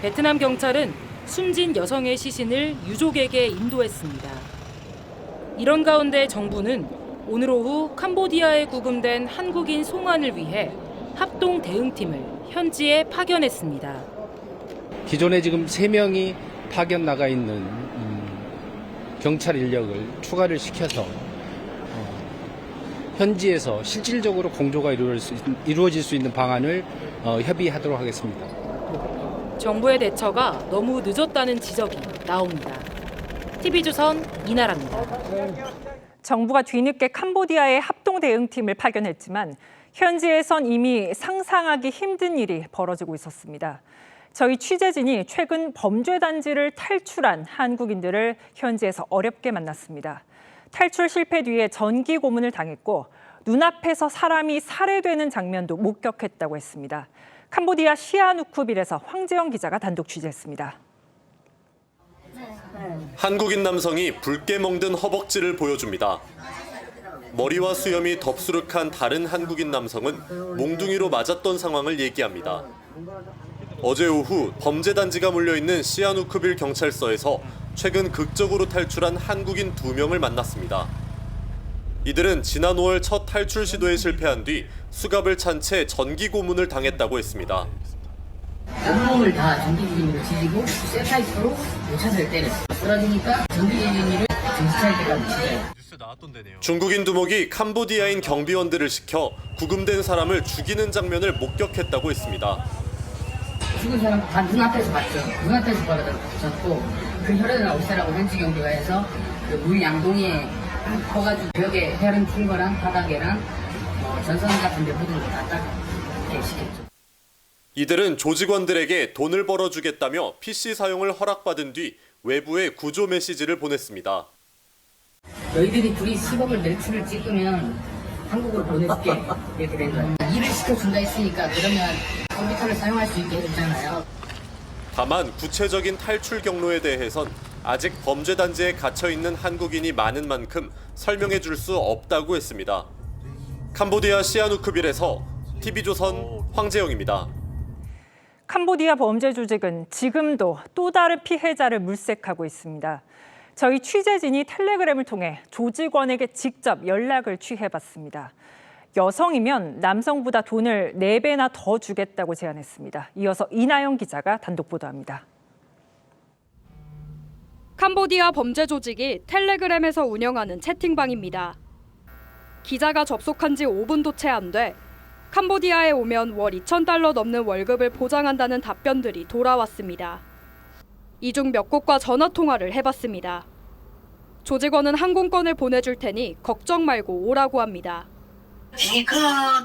베트남 경찰은 숨진 여성의 시신을 유족에게 인도했습니다. 이런 가운데 정부는 오늘 오후 캄보디아에 구금된 한국인 송환을 위해 합동 대응팀을 현지에 파견했습니다. 기존에 지금 3명이 파견 나가 있는 경찰 인력을 추가를 시켜서 현지에서 실질적으로 공조가 이루어질 수 있는 방안을 협의하도록 하겠습니다. 정부의 대처가 너무 늦었다는 지적이 나옵니다. TV조선 이나라입니다. 정부가 뒤늦게 캄보디아에 합동 대응팀을 파견했지만 현지에선 이미 상상하기 힘든 일이 벌어지고 있었습니다. 저희 취재진이 최근 범죄단지를 탈출한 한국인들을 현지에서 어렵게 만났습니다. 탈출 실패 뒤에 전기 고문을 당했고 눈앞에서 사람이 살해되는 장면도 목격했다고 했습니다. 캄보디아 시아누쿠빌에서 황재영 기자가 단독 취재했습니다. 한국인 남성이 붉게 멍든 허벅지를 보여줍니다. 머리와 수염이 덥수룩한 다른 한국인 남성은 몽둥이로 맞았던 상황을 얘기합니다. 어제 오후 범죄단지가 몰려있는 시아누쿠빌 경찰서에서 최근 극적으로 탈출한 한국인 2명을 만났습니다. 이들은 지난 5월 첫 탈출 시도에 실패한 뒤 수갑을 찬 채 전기 고문을 당했다고 했습니다. 온몸을 다 전기기름으로 지지고 쇠파이프로 모차를 때렸어요. 쓰러지니까 전기기름을 정지할 때까지 지져요. 중국인 두목이 캄보디아인 경비원들을 시켜 구금된 사람을 죽이는 장면을 목격했다고 했습니다. 죽은 사람 다 눈앞에서 봤죠. 눈앞에서 벌어졌고 그 혈흔을 없애라고 현지 경비가 해서 그 물 양동이에 퍼가지고 벽에 혈흔 튼 거랑 바닥에랑 전선 같은 데 묻은 거 다 닦게 시켰죠. 이들은 조직원들에게 돈을 벌어주겠다며 PC 사용을 허락받은 뒤 외부에 구조 메시지를 보냈습니다. 너희들이 둘이 10억을 멜츠를 찍으면 한국으로 보내줄게 이렇게 된 거예요. 일을 시켜준다 했으니까 그러면 컴퓨터를 사용할 수 있게 해줬잖아요. 다만 구체적인 탈출 경로에 대해선 아직 범죄단지에 갇혀있는 한국인이 많은 만큼 설명해 줄 수 없다고 했습니다. 캄보디아 시아누쿠빌에서 TV조선 황재영입니다. 캄보디아 범죄 조직은 지금도 또 다른 피해자를 물색하고 있습니다. 저희 취재진이 텔레그램을 통해 조직원에게 직접 연락을 취해봤습니다. 여성이면 남성보다 돈을 4배나 더 주겠다고 제안했습니다. 이어서 이나영 기자가 단독 보도합니다. 캄보디아 범죄 조직이 텔레그램에서 운영하는 채팅방입니다. 기자가 접속한 지 5분도 채 안 돼 캄보디아에 오면 월 2,000달러 넘는 월급을 보장한다는 답변들이 돌아왔습니다. 이 중 몇 곳과 전화 통화를 해봤습니다. 조직원은 항공권을 보내줄 테니 걱정 말고 오라고 합니다. 비니크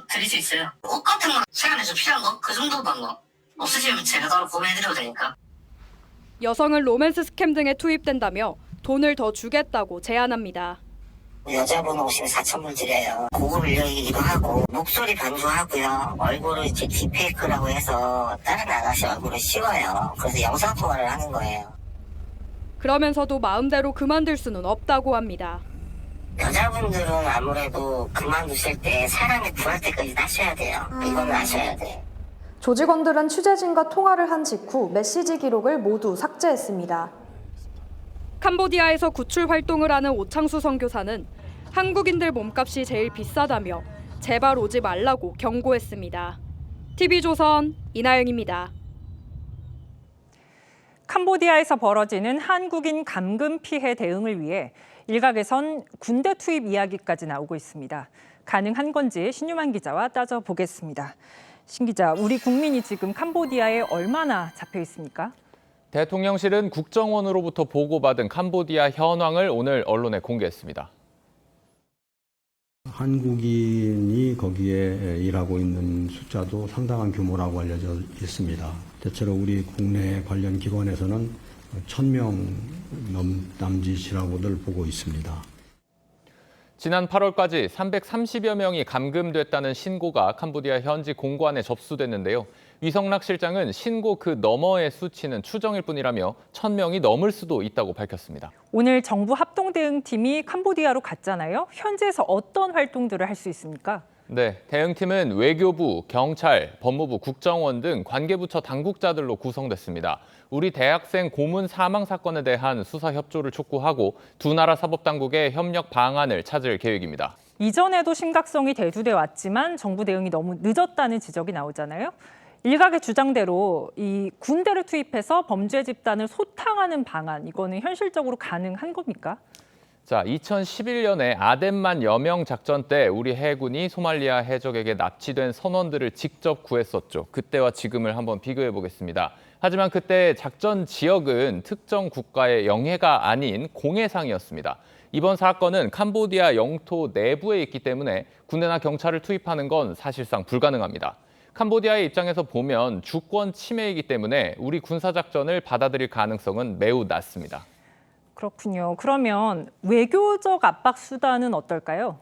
드릴 수 있어요. 옷 같은 거 시간에서 필요한 거 그 정도만 뭐 없으시면 제가 따로 구매해드려도 되니까. 여성은 로맨스 스캠 등에 투입된다며 돈을 더 주겠다고 제안합니다. 여자분 오시면 4,000불 드려요. 고급 인력이기도 하고 목소리 변조하고요. 얼굴을 이제 딥페이크라고 해서 다른 아가씨 얼굴을 씌워요. 그래서 영상통화를 하는 거예요. 그러면서도 마음대로 그만둘 수는 없다고 합니다. 여자분들은 아무래도 그만두실 때 사람이 구할 때까지 하셔야 돼요. 이건 아셔야 돼요. 조직원들은 취재진과 통화를 한 직후 메시지 기록을 모두 삭제했습니다. 캄보디아에서 구출 활동을 하는 오창수 선교사는 한국인들 몸값이 제일 비싸다며 제발 오지 말라고 경고했습니다. TV조선 이나영입니다. 캄보디아에서 벌어지는 한국인 감금 피해 대응을 위해 일각에선 군대 투입 이야기까지 나오고 있습니다. 가능한 건지 신유만 기자와 따져보겠습니다. 신 기자, 우리 국민이 지금 캄보디아에 얼마나 잡혀 있습니까? 대통령실은 국정원으로부터 보고받은 캄보디아 현황을 오늘 언론에 공개했습니다. 한국인이 거기에 일하고 있는 숫자도 상당한 규모라고 알려져 있습니다. 대체로 우리 국내 관련 기관에서는 1,000명 남짓이라고들 보고 있습니다. 지난 8월까지 330여 명이 감금됐다는 신고가 캄보디아 현지 공관에 접수됐는데요. 위성락 실장은 신고 그 너머의 수치는 추정일 뿐이라며 1,000명이 넘을 수도 있다고 밝혔습니다. 오늘 정부 합동대응팀이 캄보디아로 갔잖아요. 현지에서 어떤 활동들을 할 수 있습니까? 네, 대응팀은 외교부, 경찰, 법무부, 국정원 등 관계부처 당국자들로 구성됐습니다. 우리 대학생 고문 사망 사건에 대한 수사 협조를 촉구하고 두 나라 사법당국의 협력 방안을 찾을 계획입니다. 이전에도 심각성이 대두돼 왔지만 정부 대응이 너무 늦었다는 지적이 나오잖아요. 일각의 주장대로 이 군대를 투입해서 범죄 집단을 소탕하는 방안, 이거는 현실적으로 가능한 겁니까? 자, 2011년에 아덴만 여명 작전 때 우리 해군이 소말리아 해적에게 납치된 선원들을 직접 구했었죠. 그때와 지금을 한번 비교해 보겠습니다. 하지만 그때 작전 지역은 특정 국가의 영해가 아닌 공해상이었습니다. 이번 사건은 캄보디아 영토 내부에 있기 때문에 군대나 경찰을 투입하는 건 사실상 불가능합니다. 캄보디아의 입장에서 보면 주권 침해이기 때문에 우리 군사작전을 받아들일 가능성은 매우 낮습니다. 그렇군요. 그러면 외교적 압박 수단은 어떨까요?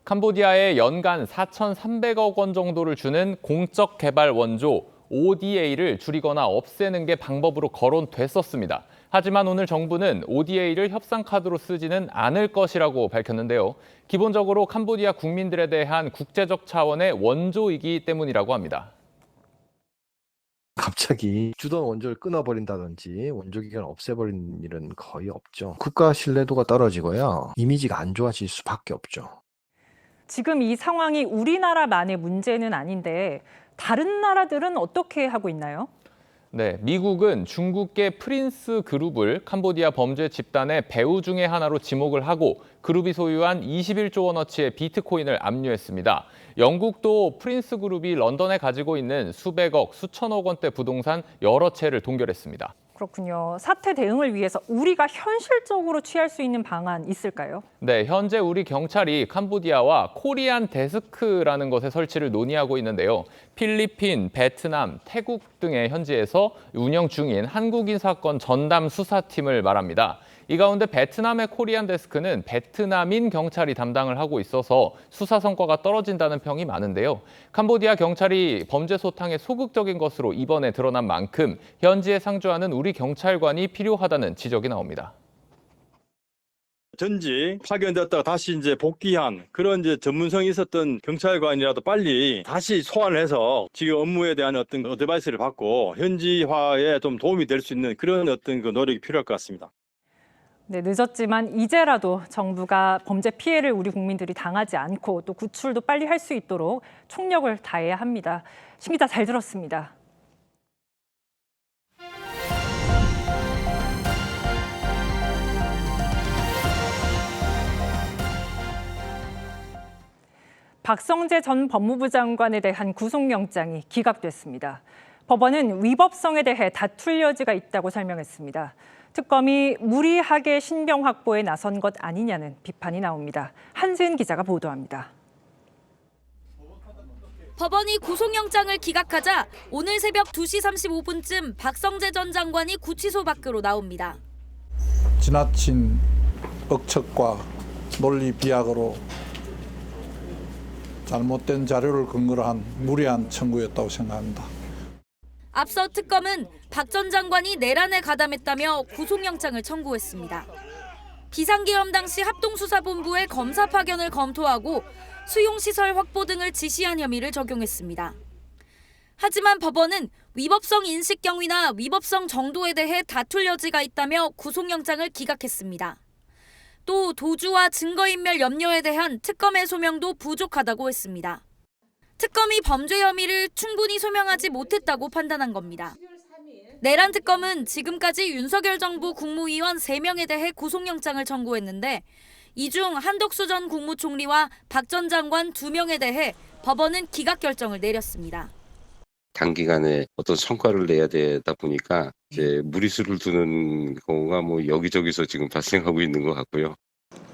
캄보디아에 연간 4,300억 원 정도를 주는 공적 개발 원조 ODA를 줄이거나 없애는 게 방법으로 거론됐었습니다. 하지만 오늘 정부는 ODA를 협상 카드로 쓰지는 않을 것이라고 밝혔는데요. 기본적으로 캄보디아 국민들에 대한 국제적 차원의 원조이기 때문이라고 합니다. 갑자기 주던 원조를 끊어버린다든지 원조 기간을 없애버리는 일은 거의 없죠. 국가 신뢰도가 떨어지고요. 이미지가 안 좋아질 수밖에 없죠. 지금 이 상황이 우리나라만의 문제는 아닌데 다른 나라들은 어떻게 하고 있나요? 네, 미국은 중국계 프린스 그룹을 캄보디아 범죄 집단의 배후 중의 하나로 지목을 하고 그룹이 소유한 21조 원어치의 비트코인을 압류했습니다. 영국도 프린스 그룹이 런던에 가지고 있는 수백억, 수천억 원대 부동산 여러 채를 동결했습니다. 그렇군요. 사태 대응을 위해서 우리가 현실적으로 취할 수 있는 방안 있을까요? 네, 현재 우리 경찰이 캄보디아와 코리안 데스크라는 것의 설치를 논의하고 있는데요. 필리핀, 베트남, 태국 등의 현지에서 운영 중인 한국인 사건 전담 수사팀을 말합니다. 이 가운데 베트남의 코리안 데스크는 베트남인 경찰이 담당을 하고 있어서 수사 성과가 떨어진다는 평이 많은데요. 캄보디아 경찰이 범죄 소탕에 소극적인 것으로 이번에 드러난 만큼 현지에 상주하는 우리 경찰관이 필요하다는 지적이 나옵니다. 전직 파견됐다가 다시 이제 복귀한 그런 이제 전문성이 있었던 경찰관이라도 빨리 다시 소환을 해서 지금 업무에 대한 어떤 어드바이스를 받고 현지화에 좀 도움이 될 수 있는 그런 어떤 그 노력이 필요할 것 같습니다. 네, 늦었지만 이제라도 정부가 범죄 피해를 우리 국민들이 당하지 않고 또 구출도 빨리 할 수 있도록 총력을 다해야 합니다. 신 기자 잘 들었습니다. 박성재 전 법무부 장관에 대한 구속영장이 기각됐습니다. 법원은 위법성에 대해 다툴 여지가 있다고 설명했습니다. 특검이 무리하게 신병 확보에 나선 것 아니냐는 비판이 나옵니다. 한지은 기자가 보도합니다. 법원이 구속영장을 기각하자 오늘 새벽 2시 35분쯤 박성재 전 장관이 구치소 밖으로 나옵니다. 지나친 억측과 논리 비약으로 잘못된 자료를 근거로 한 무리한 청구였다고 생각합니다. 앞서 특검은 박 전 장관이 내란에 가담했다며 구속영장을 청구했습니다. 비상계엄 당시 합동수사본부의 검사 파견을 검토하고 수용시설 확보 등을 지시한 혐의를 적용했습니다. 하지만 법원은 위법성 인식 경위나 위법성 정도에 대해 다툴 여지가 있다며 구속영장을 기각했습니다. 또 도주와 증거인멸 염려에 대한 특검의 소명도 부족하다고 했습니다. 특검이 범죄 혐의를 충분히 소명하지 못했다고 판단한 겁니다. 내란 특검은 지금까지 윤석열 정부 국무위원 3명에 대해 구속영장을 청구했는데 이 중 한덕수 전 국무총리와 박 전 장관 2명에 대해 법원은 기각 결정을 내렸습니다. 단기간에 어떤 성과를 내야 되다 보니까 이제 무리수를 두는 경우가 뭐 여기저기서 지금 발생하고 있는 것 같고요.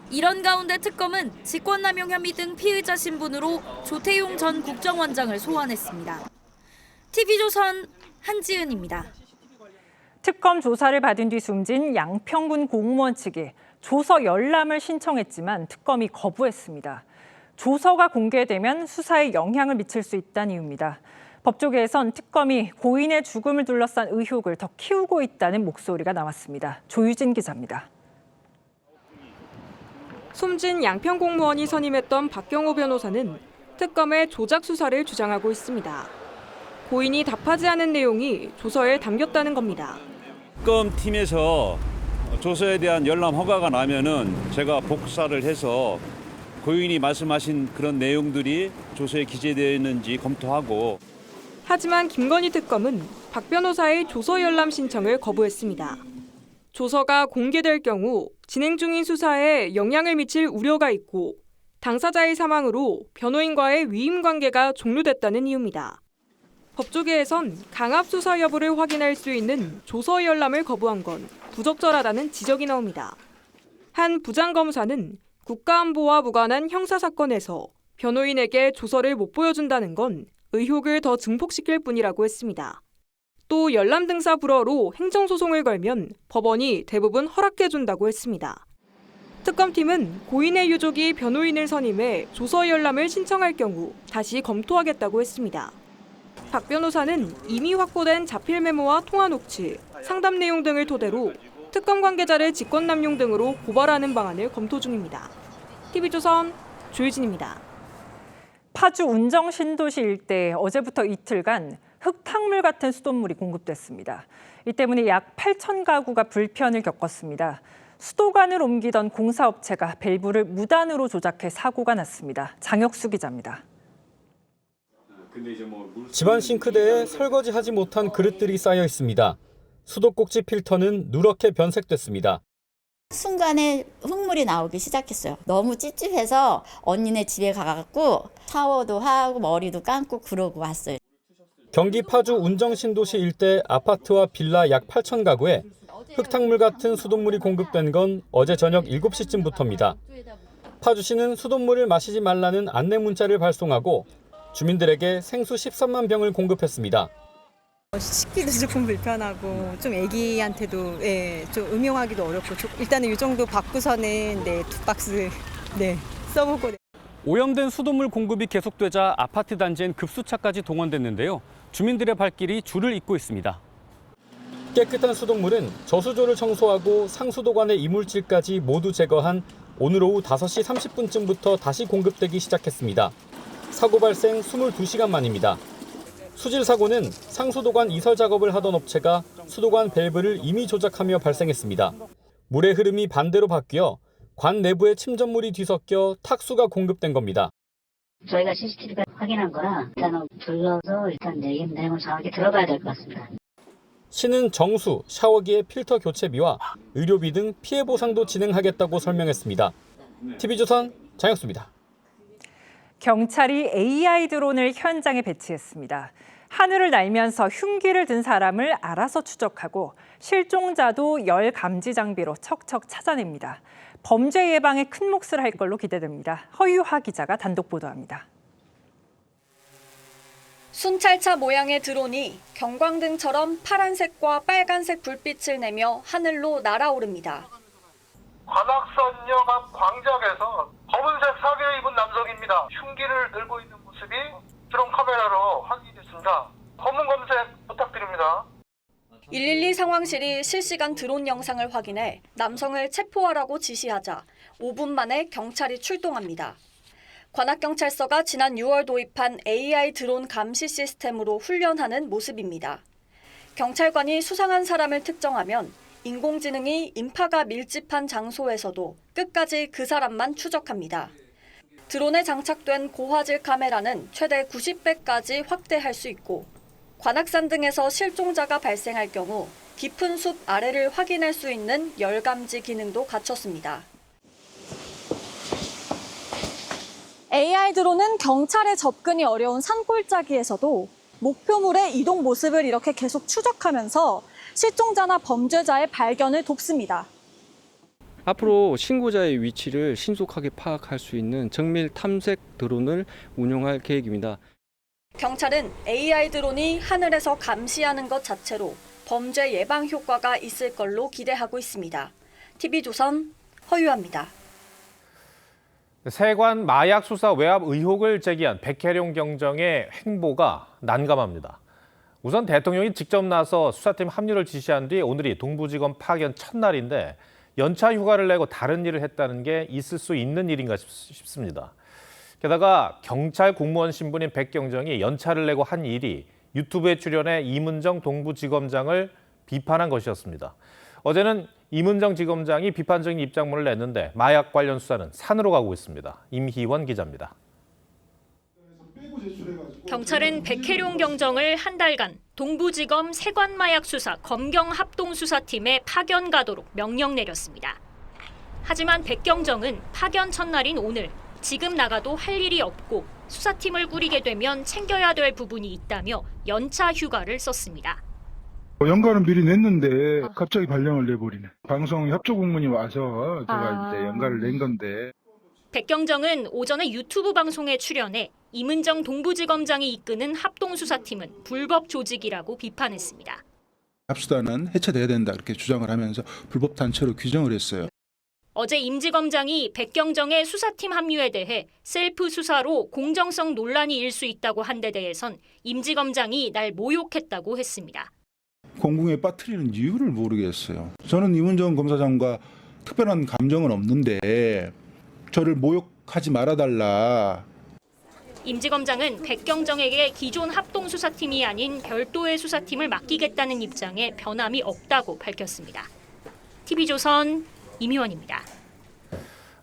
이런 가운데 특검은 직권남용 혐의 등 피의자 신분으로 조태용 전 국정원장을 소환했습니다. TV조선 한지은입니다. 특검 조사를 받은 뒤 숨진 양평군 공무원 측이 조서 열람을 신청했지만 특검이 거부했습니다. 조서가 공개되면 수사에 영향을 미칠 수 있다는 이유입니다. 법조계에선 특검이 고인의 죽음을 둘러싼 의혹을 더 키우고 있다는 목소리가 나왔습니다. 조유진 기자입니다. 숨진 양평 공무원이 선임했던 박경호 변호사는 특검의 조작 수사를 주장하고 있습니다. 고인이 답하지 않은 내용이 조서에 담겼다는 겁니다. 특검팀에서 조서에 대한 열람 허가가 나면은 제가 복사를 해서 고인이 말씀하신 그런 내용들이 조서에 기재되어 있는지 검토하고. 하지만 김건희 특검은 박 변호사의 조서 열람 신청을 거부했습니다. 조서가 공개될 경우 진행 중인 수사에 영향을 미칠 우려가 있고 당사자의 사망으로 변호인과의 위임 관계가 종료됐다는 이유입니다. 법조계에선 강압 수사 여부를 확인할 수 있는 조서 열람을 거부한 건 부적절하다는 지적이 나옵니다. 한 부장검사는 국가안보와 무관한 형사사건에서 변호인에게 조서를 못 보여준다는 건 의혹을 더 증폭시킬 뿐이라고 했습니다. 또 열람 등사 불허로 행정소송을 걸면 법원이 대부분 허락해준다고 했습니다. 특검팀은 고인의 유족이 변호인을 선임해 조서 열람을 신청할 경우 다시 검토하겠다고 했습니다. 박 변호사는 이미 확보된 자필 메모와 통화 녹취, 상담 내용 등을 토대로 특검 관계자를 직권남용 등으로 고발하는 방안을 검토 중입니다. TV조선 조유진입니다. 파주 운정 신도시 일대에 어제부터 이틀간 흙탕물 같은 수돗물이 공급됐습니다. 이 때문에 약 8천 가구가 불편을 겪었습니다. 수도관을 옮기던 공사업체가 밸브를 무단으로 조작해 사고가 났습니다. 장혁수 기자입니다. 집안 싱크대에 설거지하지 못한 그릇들이 쌓여 있습니다. 수도꼭지 필터는 누렇게 변색됐습니다. 순간에 흙물이 나오기 시작했어요. 너무 찝찝해서 언니네 집에 가갖고 샤워도 하고 머리도 감고 그러고 왔어요. 경기 파주 운정 신도시 일대 아파트와 빌라 약 8천 가구에 흙탕물 같은 수돗물이 공급된 건 어제 저녁 7시쯤부터입니다. 파주시는 수돗물을 마시지 말라는 안내 문자를 발송하고 주민들에게 생수 13만 병을 공급했습니다. 식기도 조금 불편하고 좀 애기한테도 좀 음용하기도 어렵고 일단은 이 정도 받고서는 2박스 써보고. 오염된 수돗물 공급이 계속되자 아파트 단지엔 급수차까지 동원됐는데요. 주민들의 발길이 줄을 잇고 있습니다. 깨끗한 수돗물은 저수조를 청소하고 상수도관의 이물질까지 모두 제거한 오늘 오후 5시 30분쯤부터 다시 공급되기 시작했습니다. 사고 발생 22시간 만입니다. 수질 사고는 상수도관 이설 작업을 하던 업체가 수도관 밸브를 임의 조작하며 발생했습니다. 물의 흐름이 반대로 바뀌어 관 내부에 침전물이 뒤섞여 탁수가 공급된 겁니다. 저희가 CCTV가 확인한 거라 일단은 불러서 내용을 정확히 들어봐야 될 것 같습니다. 시는 정수, 샤워기의 필터 교체비와 의료비 등 피해 보상도 진행하겠다고 설명했습니다. TV조선 장혁수입니다. 경찰이 AI 드론을 현장에 배치했습니다. 하늘을 날면서 흉기를 든 사람을 알아서 추적하고 실종자도 열 감지 장비로 척척 찾아냅니다. 범죄 예방에 큰 몫을 할 걸로 기대됩니다. 허유하 기자가 단독 보도합니다. 순찰차 모양의 드론이 경광등처럼 파란색과 빨간색 불빛을 내며 하늘로 날아오릅니다. 관악선역 앞 광장에서 검은색 사계 입은 남성입니다. 흉기를 들고 있는 모습이 드론 카메라로 확인이 됐습니다. 검은 검색 부탁드립니다. 112 상황실이 실시간 드론 영상을 확인해 남성을 체포하라고 지시하자 5분 만에 경찰이 출동합니다. 관악경찰서가 지난 6월 도입한 AI 드론 감시 시스템으로 훈련하는 모습입니다. 경찰관이 수상한 사람을 특정하면 인공지능이 인파가 밀집한 장소에서도 끝까지 그 사람만 추적합니다. 드론에 장착된 고화질 카메라는 최대 90배까지 확대할 수 있고 관악산 등에서 실종자가 발생할 경우 깊은 숲 아래를 확인할 수 있는 열감지 기능도 갖췄습니다. AI 드론은 경찰의 접근이 어려운 산골짜기에서도 목표물의 이동 모습을 이렇게 계속 추적하면서 실종자나 범죄자의 발견을 돕습니다. 앞으로 신고자의 위치를 신속하게 파악할 수 있는 정밀 탐색 드론을 운용할 계획입니다. 경찰은 AI 드론이 하늘에서 감시하는 것 자체로 범죄 예방 효과가 있을 걸로 기대하고 있습니다. TV조선 허유아입니다. 세관 마약 수사 외압 의혹을 제기한 백혜룡 경정의 행보가 난감합니다. 우선 대통령이 직접 나서 수사팀 합류를 지시한 뒤 오늘이 동부지검 파견 첫날인데 연차 휴가를 내고 다른 일을 했다는 게 있을 수 있는 일인가 싶습니다. 게다가 경찰 공무원 신분인 백경정이 연차를 내고 한 일이 유튜브에 출연해 이문정 동부지검장을 비판한 것이었습니다. 어제는 이문정 지검장이 비판적인 입장문을 냈는데 마약 관련 수사는 산으로 가고 있습니다. 임희원 기자입니다. 경찰은 백혜룡 경정을 한 달간 동부지검 세관마약 수사 검경 합동수사팀에 파견 가도록 명령 내렸습니다. 하지만 백경정은 파견 첫날인 오늘 지금 나가도 할 일이 없고 수사팀을 꾸리게 되면 챙겨야 될 부분이 있다며 연차 휴가를 썼습니다. 연가는 미리 냈는데 갑자기 발령을 내버리네. 방송 협조 공문이 와서 제가 이제 연가를 낸 건데. 백경정은 오전에 유튜브 방송에 출연해 이문정 동부지검장이 이끄는 합동수사팀은 불법 조직이라고 비판했습니다. 합수단은 해체돼야 된다 이렇게 주장을 하면서 불법 단체로 규정을 했어요. 어제 임지검장이 백경정의 수사팀 합류에 대해 셀프 수사로 공정성 논란이 일 수 있다고 한 데 대해선 임지검장이 날 모욕했다고 했습니다. 공궁에 빠뜨리는 이유를 모르겠어요. 저는 이문정 검사장과 특별한 감정은 없는데 저를 모욕하지 말아달라. 임지검장은 백경정에게 기존 합동수사팀이 아닌 별도의 수사팀을 맡기겠다는 입장에 변함이 없다고 밝혔습니다. TV조선 임희원입니다.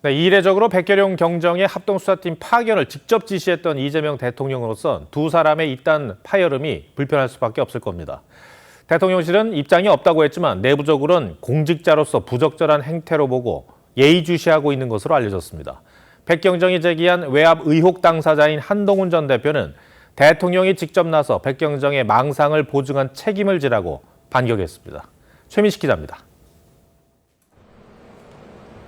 네, 이례적으로 백혜룡 경정의 합동수사팀 파견을 직접 지시했던 이재명 대통령으로선 두 사람의 이딴 파열음이 불편할 수밖에 없을 겁니다. 대통령실은 입장이 없다고 했지만 내부적으로는 공직자로서 부적절한 행태로 보고 예의주시하고 있는 것으로 알려졌습니다. 백경정이 제기한 외압 의혹 당사자인 한동훈 전 대표는 대통령이 직접 나서 백경정의 망상을 보증한 책임을 지라고 반격했습니다. 최민식 기자입니다.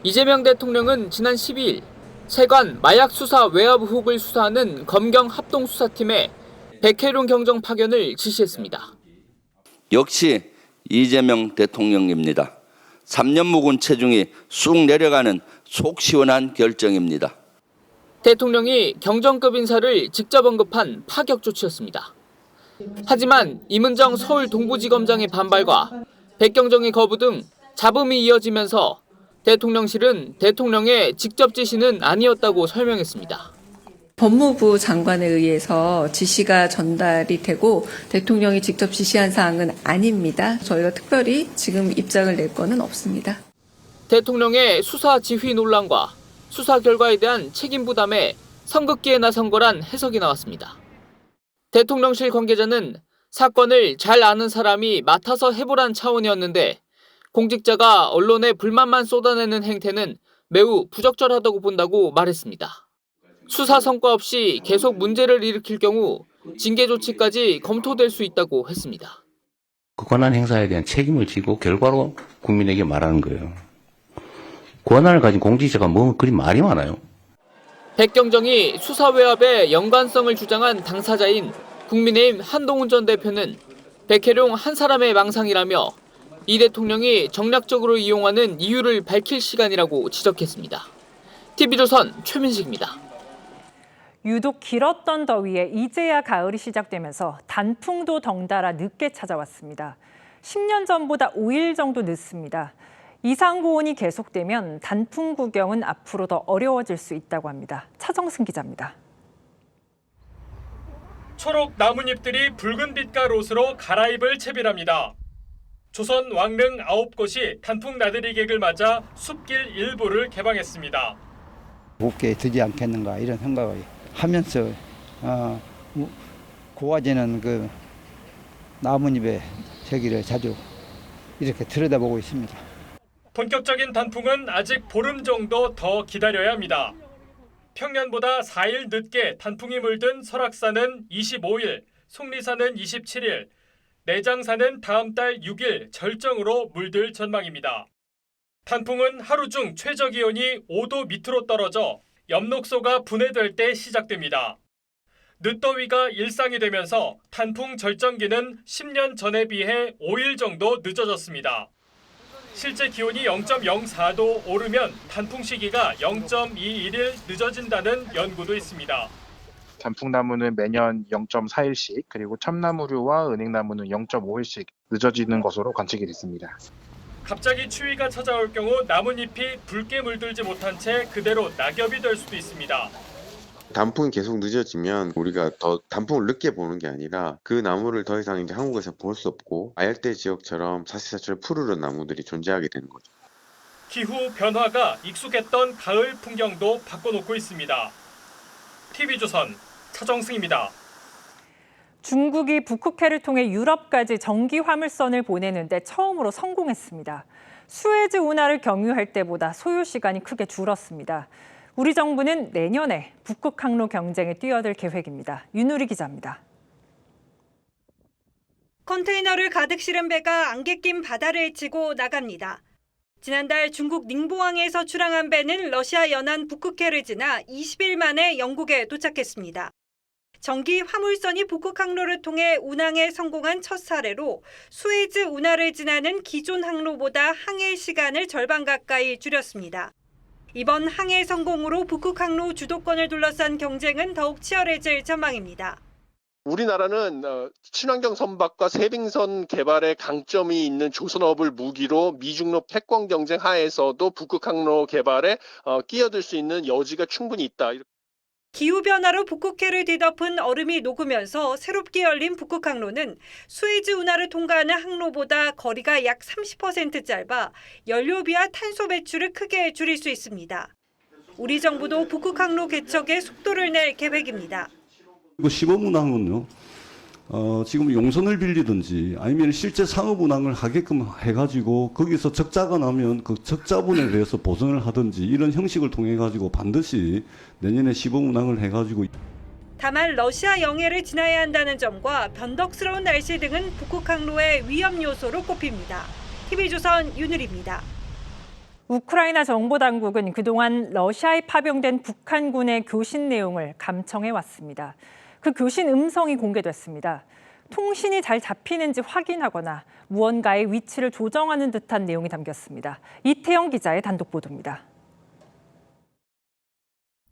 이재명 대통령은 지난 12일 세관 마약 수사 외압 의혹을 수사하는 검경 합동수사팀에 백혜룡 경정 파견을 지시했습니다. 역시 이재명 대통령입니다. 3년 묵은 체중이 쑥 내려가는 속 시원한 결정입니다. 대통령이 경정급 인사를 직접 언급한 파격 조치였습니다. 하지만 이문정 서울 동부지검장의 반발과 백경정의 거부 등 잡음이 이어지면서 대통령실은 대통령의 직접 지시는 아니었다고 설명했습니다. 법무부 장관에 의해서 지시가 전달이 되고 대통령이 직접 지시한 사항은 아닙니다. 저희가 특별히 지금 입장을 낼 거는 없습니다. 대통령의 수사 지휘 논란과 수사 결과에 대한 책임 부담에 선긋기에 나선 거란 해석이 나왔습니다. 대통령실 관계자는 사건을 잘 아는 사람이 맡아서 해보란 차원이었는데 공직자가 언론에 불만만 쏟아내는 행태는 매우 부적절하다고 본다고 말했습니다. 수사 성과 없이 계속 문제를 일으킬 경우 징계 조치까지 검토될 수 있다고 했습니다. 그 권한 행사에 대한 책임을 지고 결과로 국민에게 말하는 거예요. 권한을 가진 공직자가 뭐 그리 말이 많아요. 백경정이 수사 외압의 연관성을 주장한 당사자인 국민의힘 한동훈 전 대표는 백혜룡 한 사람의 망상이라며 이 대통령이 정략적으로 이용하는 이유를 밝힐 시간이라고 지적했습니다. TV조선 최민식입니다. 유독 길었던 더위에 이제야 가을이 시작되면서 단풍도 덩달아 늦게 찾아왔습니다. 10년 전보다 5일 정도 늦습니다. 이상 고온이 계속되면 단풍 구경은 앞으로 더 어려워질 수 있다고 합니다. 차정승 기자입니다. 초록 나뭇잎들이 붉은 빛깔 옷으로 갈아입을 채비랍니다. 조선 왕릉 9곳이 단풍 나들이 객을 맞아 숲길 일부를 개방했습니다. 곱게 되지 않겠는가 이런 생각을 하면서 고와지는 그 나뭇잎의 세기를 자주 이렇게 들여다보고 있습니다. 본격적인 단풍은 아직 보름 정도 더 기다려야 합니다. 평년보다 4일 늦게 단풍이 물든 설악산은 25일, 속리산은 27일, 내장산은 다음 달 6일 절정으로 물들 전망입니다. 단풍은 하루 중 최저기온이 5도 밑으로 떨어져 엽록소가 분해될 때 시작됩니다. 늦더위가 일상이 되면서 단풍 절정기는 10년 전에 비해 5일 정도 늦어졌습니다. 실제 기온이 0.04도 오르면 단풍 시기가 0.21일 늦어진다는 연구도 있습니다. 단풍나무는 매년 0.4일씩 그리고 참나무류와 은행나무는 0.5일씩 늦어지는 것으로 관측이 됐습니다. 갑자기 추위가 찾아올 경우 나뭇잎이 붉게 물들지 못한 채 그대로 낙엽이 될 수도 있습니다. 단풍이 계속 늦어지면 우리가 더 단풍을 늦게 보는 게 아니라 그 나무를 더 이상 이제 한국에서 볼 수 없고 아열대 지역처럼 사시사철 푸르른 나무들이 존재하게 되는 거죠. 기후 변화가 익숙했던 가을 풍경도 바꿔놓고 있습니다. TV조선 차정승입니다. 중국이 북극해를 통해 유럽까지 전기 화물선을 보내는데 처음으로 성공했습니다. 수에즈 운하를 경유할 때보다 소요 시간이 크게 줄었습니다. 우리 정부는 내년에 북극 항로 경쟁에 뛰어들 계획입니다. 윤우리 기자입니다. 컨테이너를 가득 실은 배가 안개 낀 바다를 헤치고 나갑니다. 지난달 중국 닝보항에서 출항한 배는 러시아 연안 북극해를 지나 20일 만에 영국에 도착했습니다. 전기 화물선이 북극 항로를 통해 운항에 성공한 첫 사례로 수에즈 운하를 지나는 기존 항로보다 항해 시간을 절반 가까이 줄였습니다. 이번 항해 성공으로 북극 항로 주도권을 둘러싼 경쟁은 더욱 치열해질 전망입니다. 우리나라는 친환경 선박과 세빙선 개발에 강점이 있는 조선업을 무기로 미중로 패권 경쟁 하에서도 북극 항로 개발에 끼어들 수 있는 여지가 충분히 있다. 기후변화로 북극해를 뒤덮은 얼음이 녹으면서 새롭게 열린 북극 항로는 수에즈 운하를 통과하는 항로보다 거리가 약 30% 짧아 연료비와 탄소 배출을 크게 줄일 수 있습니다. 우리 정부도 북극 항로 개척에 속도를 낼 계획입니다. 이거 시범 운항은요. 지금 용선을 빌리든지 아니면 실제 상업 운항을 하게끔 해가지고 거기서 적자가 나면 그 적자분에 대해서 보전을 하든지 이런 형식을 통해 가지고 반드시 내년에 시범 운항을 해가지고. 다만 러시아 영해를 지나야 한다는 점과 변덕스러운 날씨 등은 북극 항로의 위험 요소로 꼽힙니다. TV조선 윤을입니다. 우크라이나 정보당국은 그동안 러시아에 파병된 북한군의 교신 내용을 감청해 왔습니다. 그 교신 음성이 공개됐습니다. 통신이 잘 잡히는지 확인하거나 무언가의 위치를 조정하는 듯한 내용이 담겼습니다. 이태영 기자의 단독 보도입니다.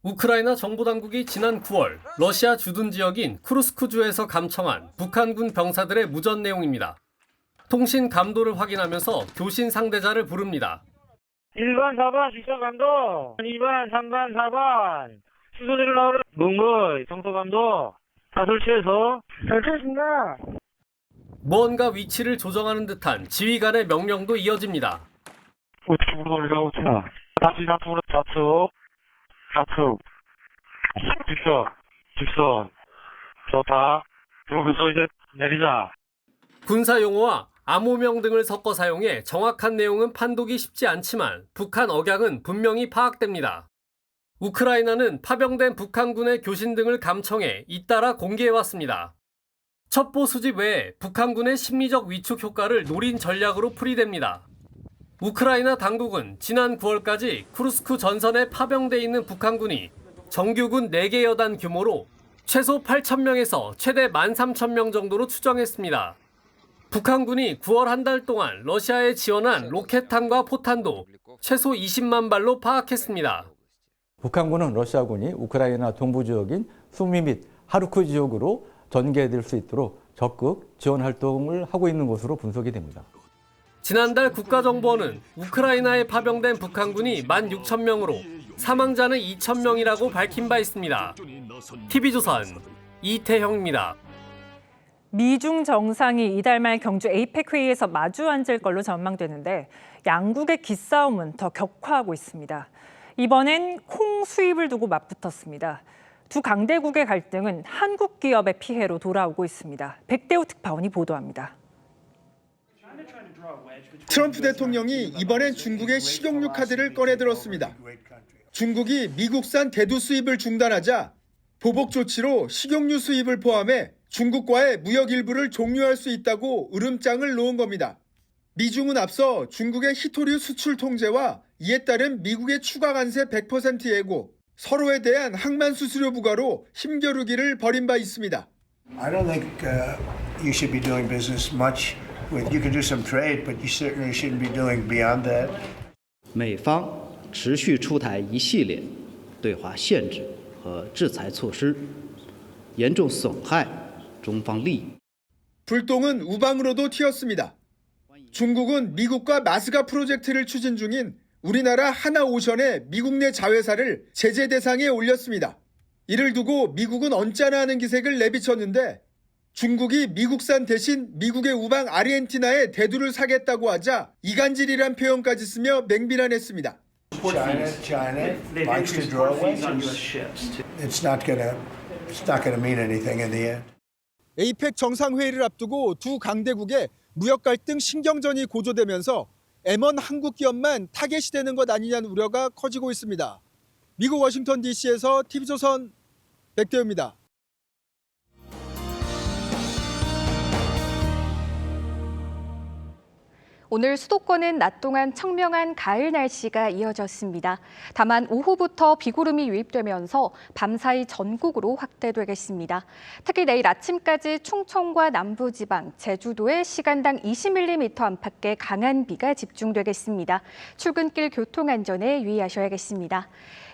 우크라이나 정보당국이 지난 9월 러시아 주둔 지역인 쿠르스크주에서 감청한 북한군 병사들의 무전 내용입니다. 통신 감도를 확인하면서 교신 상대자를 부릅니다. 1번, 4번 직접감도, 2번, 3번, 4번 수소대로 나오는 문거의 정서감도 다 설치해서 설치했습니다. 무언가 위치를 조정하는 듯한 지휘 간의 명령도 이어집니다. 우측으로 돌려, 우측. 다시 좌측으로 좌측. 직선. 좋다. 여기서 이제 내리자. 군사 용어와 암호명 등을 섞어 사용해 정확한 내용은 판독이 쉽지 않지만 북한 억양은 분명히 파악됩니다. 우크라이나는 파병된 북한군의 교신 등을 감청해 잇따라 공개해왔습니다. 첩보 수집 외에 북한군의 심리적 위축 효과를 노린 전략으로 풀이됩니다. 우크라이나 당국은 지난 9월까지 쿠르스크 전선에 파병돼 있는 북한군이 정규군 4개 여단 규모로 최소 8,000명에서 최대 13,000명 정도로 추정했습니다. 북한군이 9월 한 달 동안 러시아에 지원한 로켓탄과 포탄도 최소 20만 발로 파악했습니다. 북한군은 러시아군이 우크라이나 동부 지역인 수미 및 하르크 지역으로 전개될 수 있도록 적극 지원 활동을 하고 있는 것으로 분석이 됩니다. 지난달 국가정보원은 우크라이나에 파병된 북한군이 16,000명으로 사망자는 2,000명이라고 밝힌 바 있습니다. TV조선 이태형입니다. 미중 정상이 이달 말 경주 에이펙 회의에서 마주 앉을 걸로 전망되는데 양국의 기싸움은 더 격화하고 있습니다. 이번엔 콩 수입을 두고 맞붙었습니다. 두 강대국의 갈등은 한국 기업의 피해로 돌아오고 있습니다. 백대호 특파원이 보도합니다. 트럼프 대통령이 이번엔 중국의 식용유 카드를 꺼내들었습니다. 중국이 미국산 대두 수입을 중단하자 보복 조치로 식용유 수입을 포함해 중국과의 무역 일부를 종료할 수 있다고 으름장을 놓은 겁니다. 미중은 앞서 중국의 희토류 수출 통제와 이에 따른 미국의 추가 관세 100% 예고, 서로에 대한 항만 수수료 부과로 힘겨루기를 벌인 바 있습니다. I don't think you should be doing business much with. You can do some trade, but you certainly shouldn't be doing beyond that. 美方持续出台一系列对华限制和制裁措施，严重损害中方利益。 불똥은 우방으로도 튀었습니다. 중국은 미국과 마스가 프로젝트를 추진 중인 우리나라 하나오션의 미국 내 자회사를 제재 대상에 올렸습니다. 이를 두고 미국은 언짢아 하는 기색을 내비쳤는데 중국이 미국산 대신 미국의 우방 아르헨티나에 대두를 사겠다고 하자 이간질이란 표현까지 쓰며 맹비난했습니다. China likes to draw wedges. It's not gonna mean anything in the end. 에이펙 정상회의를 앞두고 두 강대국의 무역 갈등 신경전이 고조되면서 M1 한국 기업만 타겟이 되는 것 아니냐는 우려가 커지고 있습니다. 미국 워싱턴 DC에서 TV조선 백대호입니다. 오늘 수도권은 낮 동안 청명한 가을 날씨가 이어졌습니다. 다만 오후부터 비구름이 유입되면서 밤사이 전국으로 확대되겠습니다. 특히 내일 아침까지 충청과 남부지방, 제주도에 시간당 20mm 안팎의 강한 비가 집중되겠습니다. 출근길 교통안전에 유의하셔야겠습니다.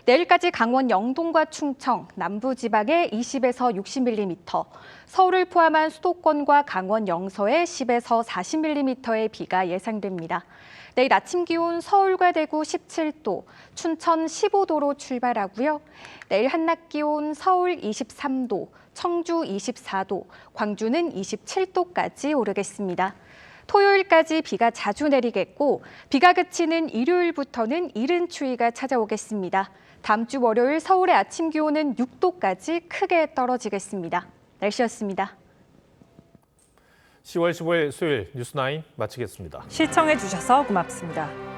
내일까지 강원 영동과 충청, 남부지방에 20에서 60mm, 서울을 포함한 수도권과 강원 영서에 10에서 40mm의 비가 예상됩니다. 내일 아침 기온 서울과 대구 17도, 춘천 15도로 출발하고요. 내일 한낮 기온 서울 23도, 청주 24도, 광주는 27도까지 오르겠습니다. 토요일까지 비가 자주 내리겠고 비가 그치는 일요일부터는 이른 추위가 찾아오겠습니다. 다음 주 월요일 서울의 아침 기온은 6도까지 크게 떨어지겠습니다. 날씨였습니다. 10월 15일 수요일 뉴스9 마치겠습니다. 시청해 주셔서 고맙습니다.